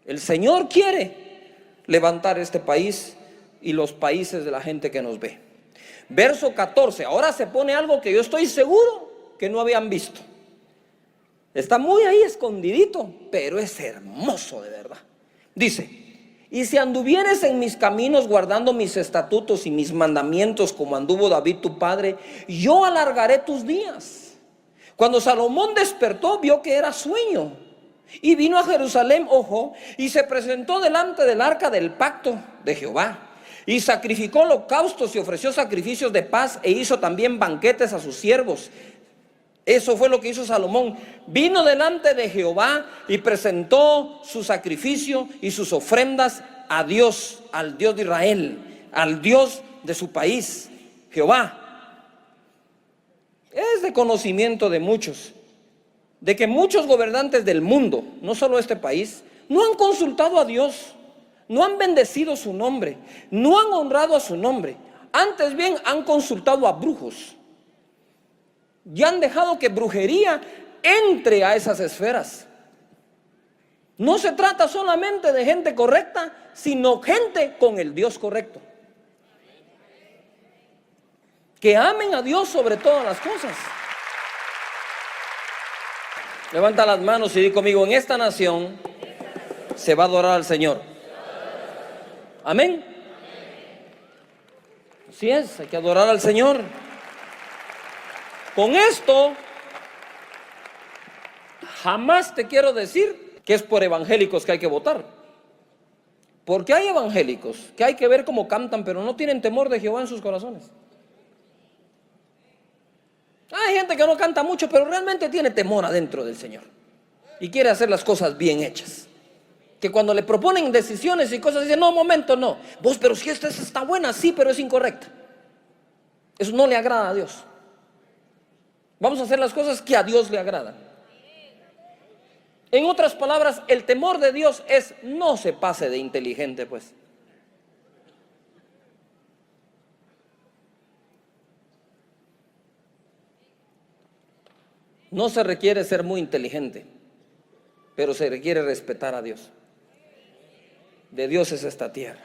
Speaker 1: El Señor quiere levantar este país y los países de la gente que nos ve. Verso 14, ahora se pone algo que yo estoy seguro que no habían visto. Está muy ahí escondidito, pero es hermoso de verdad. Dice, y si anduvieres en mis caminos guardando mis estatutos y mis mandamientos como anduvo David tu padre, yo alargaré tus días. Cuando Salomón despertó, vio que era sueño y vino a Jerusalén, ojo, y se presentó delante del arca del pacto de Jehová. Y sacrificó holocaustos y ofreció sacrificios de paz e hizo también banquetes a sus siervos. Eso fue lo que hizo Salomón. Vino delante de Jehová y presentó su sacrificio y sus ofrendas a Dios, al Dios de Israel, al Dios de su país, Jehová. Es de conocimiento de muchos, de que muchos gobernantes del mundo, no solo este país, no han consultado a Dios, no han bendecido su nombre, no han honrado a su nombre. Antes bien han consultado a brujos y han dejado que brujería entre a esas esferas. No se trata solamente de gente correcta, sino gente con el Dios correcto, que amen a Dios sobre todas las cosas. Levanta las manos y di conmigo, en esta nación se va a adorar al Señor. Amén. Así es, hay que adorar al Señor. Con esto, jamás te quiero decir que es por evangélicos que hay que votar. Porque hay evangélicos que hay que ver cómo cantan, pero no tienen temor de Jehová en sus corazones. Hay gente que no canta mucho, pero realmente tiene temor adentro del Señor y quiere hacer las cosas bien hechas. Que cuando le proponen decisiones y cosas, dicen, no, momento, no. Vos, pero si esta está buena, sí, pero es incorrecta. Eso no le agrada a Dios. Vamos a hacer las cosas que a Dios le agradan. En otras palabras, el temor de Dios es, no se pase de inteligente, pues. No se requiere ser muy inteligente, pero se requiere respetar a Dios. De Dios es esta tierra.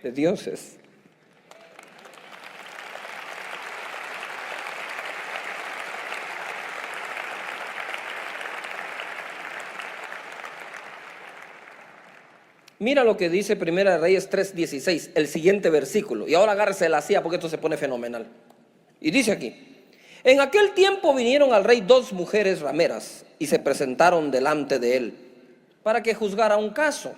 Speaker 1: De Dios es. Mira lo que dice Primera de Reyes 3:16, el siguiente versículo. Y ahora agárrese la silla porque esto se pone fenomenal. Y dice aquí, en aquel tiempo vinieron al rey 2 mujeres rameras y se presentaron delante de él para que juzgara un caso.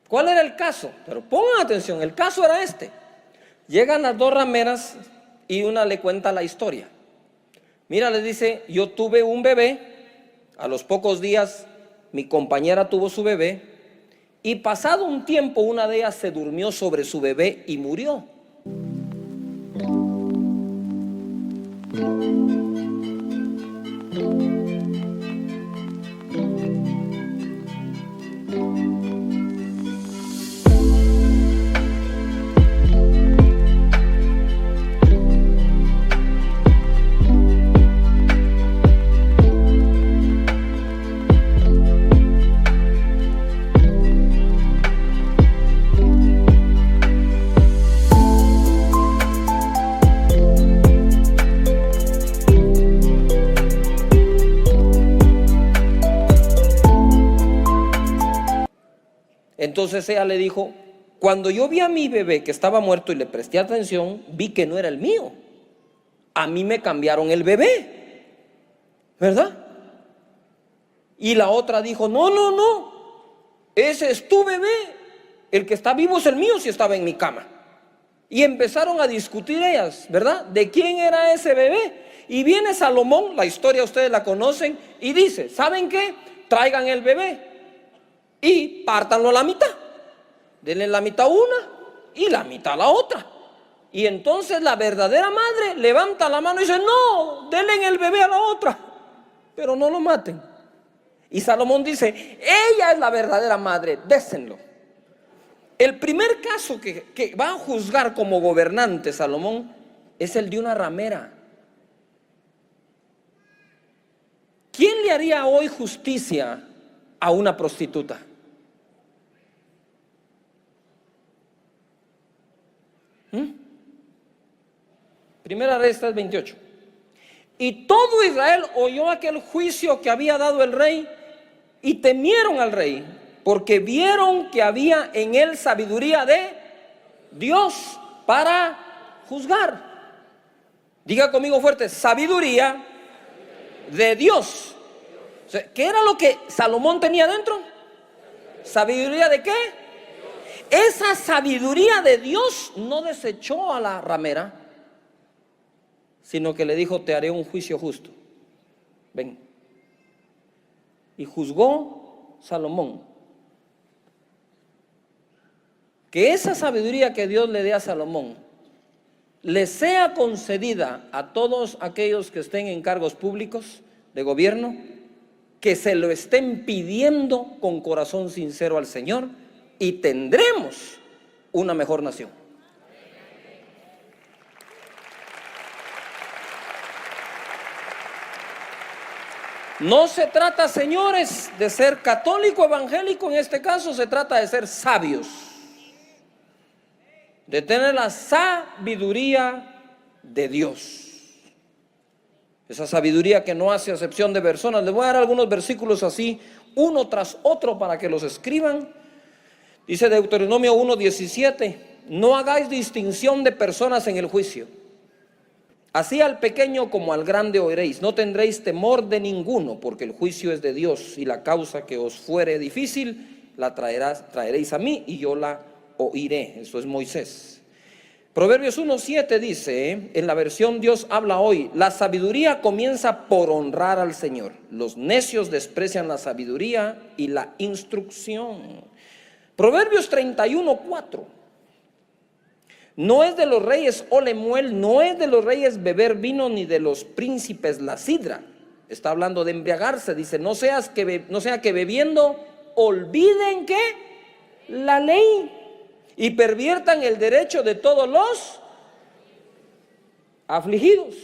Speaker 1: ¿Cuál era el caso? Pero pongan atención, el caso era este. Llegan las 2 rameras y una le cuenta la historia. Mira, le dice, yo tuve un bebé, a los pocos días mi compañera tuvo su bebé, y pasado un tiempo una de ellas se durmió sobre su bebé y murió. Entonces ella le dijo: cuando yo vi a mi bebé que estaba muerto y le presté atención, vi que no era el mío. A mí me cambiaron el bebé, ¿verdad? Y la otra dijo: no, no, no, ese es tu bebé, el que está vivo es el mío si estaba en mi cama. Y empezaron a discutir ellas, ¿verdad? ¿De quién era ese bebé? Y viene Salomón, la historia ustedes la conocen, y dice: ¿saben qué? Traigan el bebé y pártanlo a la mitad. Denle la mitad a una y la mitad a la otra. Y entonces la verdadera madre levanta la mano y dice: no, denle el bebé a la otra, pero no lo maten. Y Salomón dice: ella es la verdadera madre, désenlo. El primer caso que va a juzgar como gobernante Salomón es el de una ramera. ¿Quién le haría hoy justicia a una prostituta? Primera Reyes 3:28. Y todo Israel oyó aquel juicio que había dado el rey y temieron al rey, porque vieron que había en él sabiduría de Dios para juzgar. Diga conmigo fuerte: sabiduría de Dios. O sea, ¿qué era lo que Salomón tenía dentro? ¿Sabiduría de qué? Esa sabiduría de Dios no desechó a la ramera, sino que le dijo: te haré un juicio justo. Ven. Y juzgó Salomón. Que esa sabiduría que Dios le dé a Salomón le sea concedida a todos aquellos que estén en cargos públicos de gobierno, que se lo estén pidiendo con corazón sincero al Señor, y tendremos una mejor nación. No se trata, señores, de ser católico evangélico. En este caso se trata de ser sabios, de tener la sabiduría de Dios. Esa sabiduría que no hace acepción de personas. Les voy a dar algunos versículos así, uno tras otro, para que los escriban. Dice Deuteronomio 1:17: no hagáis distinción de personas en el juicio. Así al pequeño como al grande oiréis. No tendréis temor de ninguno, porque el juicio es de Dios, y la causa que os fuere difícil la traeréis a mí, y yo la oiré. Eso es Moisés. Proverbios 1:7 dice, en la versión Dios habla hoy: la sabiduría comienza por honrar al Señor. Los necios desprecian la sabiduría y la instrucción. Proverbios 31:4: no es de los reyes Olemuel, no es de los reyes beber vino, ni de los príncipes la sidra. Está hablando de embriagarse. Dice: no sea que bebiendo olviden que la ley y perviertan el derecho de todos los afligidos.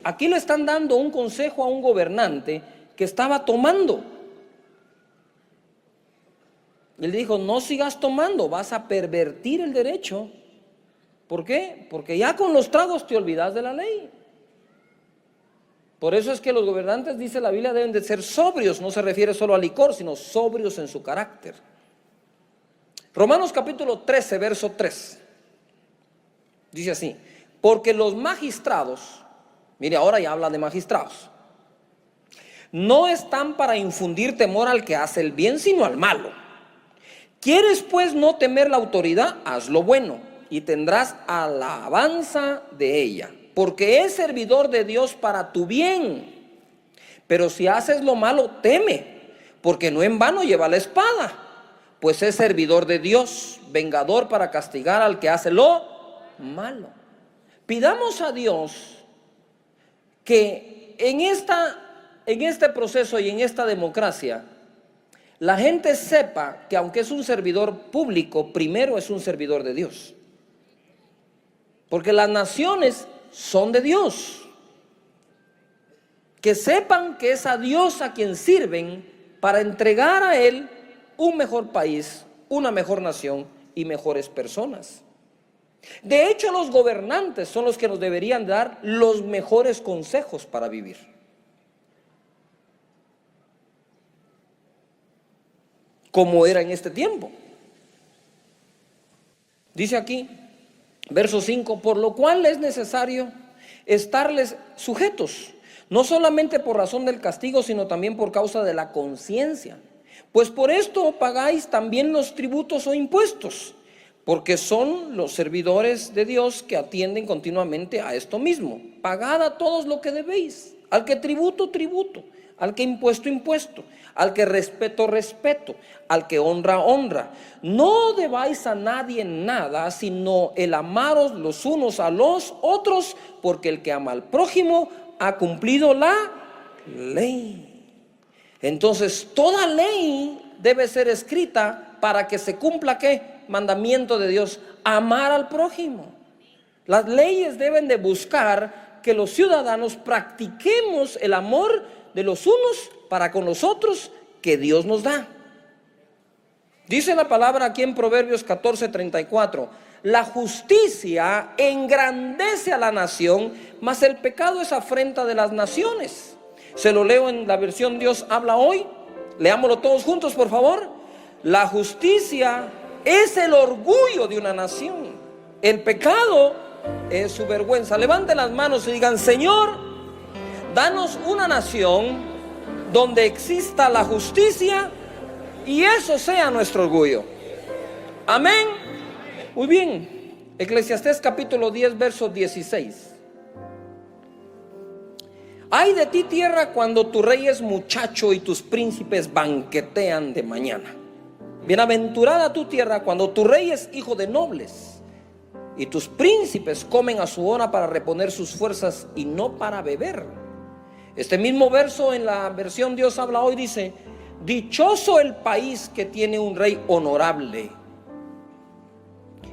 Speaker 1: Aquí le están dando un consejo a un gobernante que estaba tomando. Él dijo: no sigas tomando, vas a pervertir el derecho. ¿Por qué? Porque ya con los tragos te olvidas de la ley. Por eso es que los gobernantes, dice la Biblia, deben de ser sobrios. No se refiere solo al licor, sino sobrios en su carácter. Romanos capítulo 13, verso 3. Dice así: porque los magistrados, mire, ahora ya habla de magistrados, no están para infundir temor al que hace el bien, sino al malo. ¿Quieres pues no temer la autoridad? Haz lo bueno y tendrás alabanza de ella, porque es servidor de Dios para tu bien. Pero si haces lo malo, teme, porque no en vano lleva la espada, pues es servidor de Dios, vengador para castigar al que hace lo malo. Pidamos a Dios que en este proceso y en esta democracia, la gente sepa que aunque es un servidor público, primero es un servidor de Dios. Porque las naciones son de Dios. Que sepan que es a Dios a quien sirven para entregar a Él un mejor país, una mejor nación y mejores personas. De hecho, los gobernantes son los que nos deberían dar los mejores consejos para vivir. como era en este tiempo. Dice aquí, verso 5, por lo cual es necesario estarles sujetos, no solamente por razón del castigo, sino también por causa de la conciencia. Pues por esto pagáis también los tributos o impuestos, porque son los servidores de Dios que atienden continuamente a esto mismo. Pagad a todos lo que debéis, al que tributo, tributo, al que impuesto, impuesto, al que respeto, respeto, al que honra, honra. No debáis a nadie nada, sino el amaros los unos a los otros, porque el que ama al prójimo ha cumplido la ley. Entonces toda ley debe ser escrita para que se cumpla ¿qué? Mandamiento de Dios, amar al prójimo. Las leyes deben de buscar que los ciudadanos practiquemos el amor de los unos para con los otros que Dios nos da. Dice la palabra aquí en Proverbios 14:34, la justicia engrandece a la nación, mas el pecado es afrenta de las naciones. Se lo leo en la versión Dios habla hoy. Leámoslo todos juntos, por favor. La justicia es el orgullo de una nación. El pecado es su vergüenza. Levanten las manos y digan: Señor, danos una nación donde exista la justicia y eso sea nuestro orgullo. Amén. Muy bien. Eclesiastés capítulo 10, verso 16. Ay de ti, tierra, cuando tu rey es muchacho y tus príncipes banquetean de mañana. Bienaventurada tu tierra cuando tu rey es hijo de nobles y tus príncipes comen a su hora para reponer sus fuerzas y no para beber. Este mismo verso en la versión Dios habla hoy dice: dichoso el país que tiene un rey honorable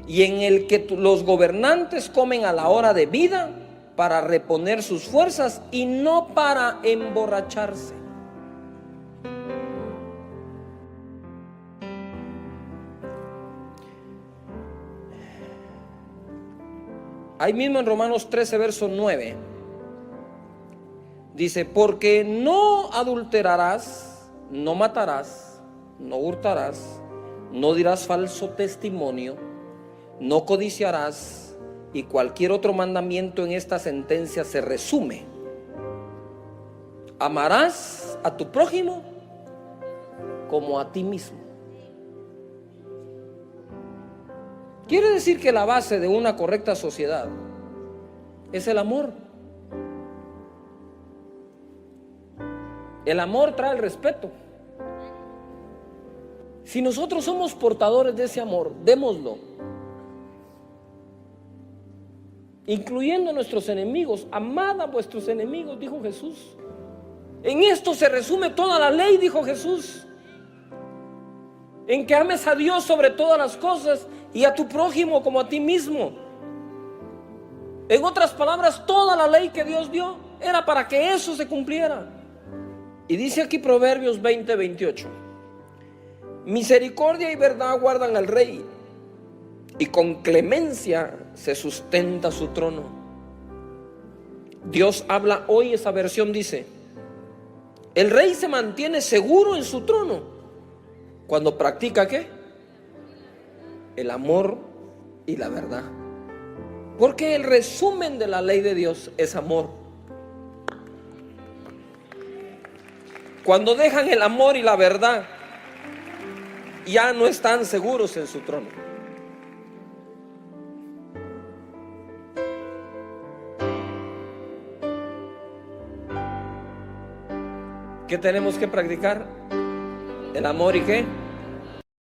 Speaker 1: y en el que los gobernantes comen a la hora de vida para reponer sus fuerzas y no para emborracharse. Ahí mismo en Romanos 13, verso 9, dice: porque no adulterarás, no matarás, no hurtarás, no dirás falso testimonio, no codiciarás, y cualquier otro mandamiento en esta sentencia se resume: amarás a tu prójimo como a ti mismo. Quiere decir que la base de una correcta sociedad es el amor. El amor trae el respeto. Si nosotros somos portadores de ese amor, démoslo, incluyendo a nuestros enemigos. Amad a vuestros enemigos, dijo Jesús. En esto se resume toda la ley, dijo Jesús, en que ames a Dios sobre todas las cosas y a tu prójimo como a ti mismo. En otras palabras, toda la ley que Dios dio era para que eso se cumpliera. Y dice aquí Proverbios 20:28: misericordia y verdad guardan al rey, y con clemencia se sustenta su trono. Dios habla hoy, esa versión dice: el rey se mantiene seguro en su trono cuando practica ¿qué? El amor y la verdad. Porque el resumen de la ley de Dios es amor. Cuando dejan el amor y la verdad, ya no están seguros en su trono. ¿Qué tenemos que practicar? El amor y ¿qué?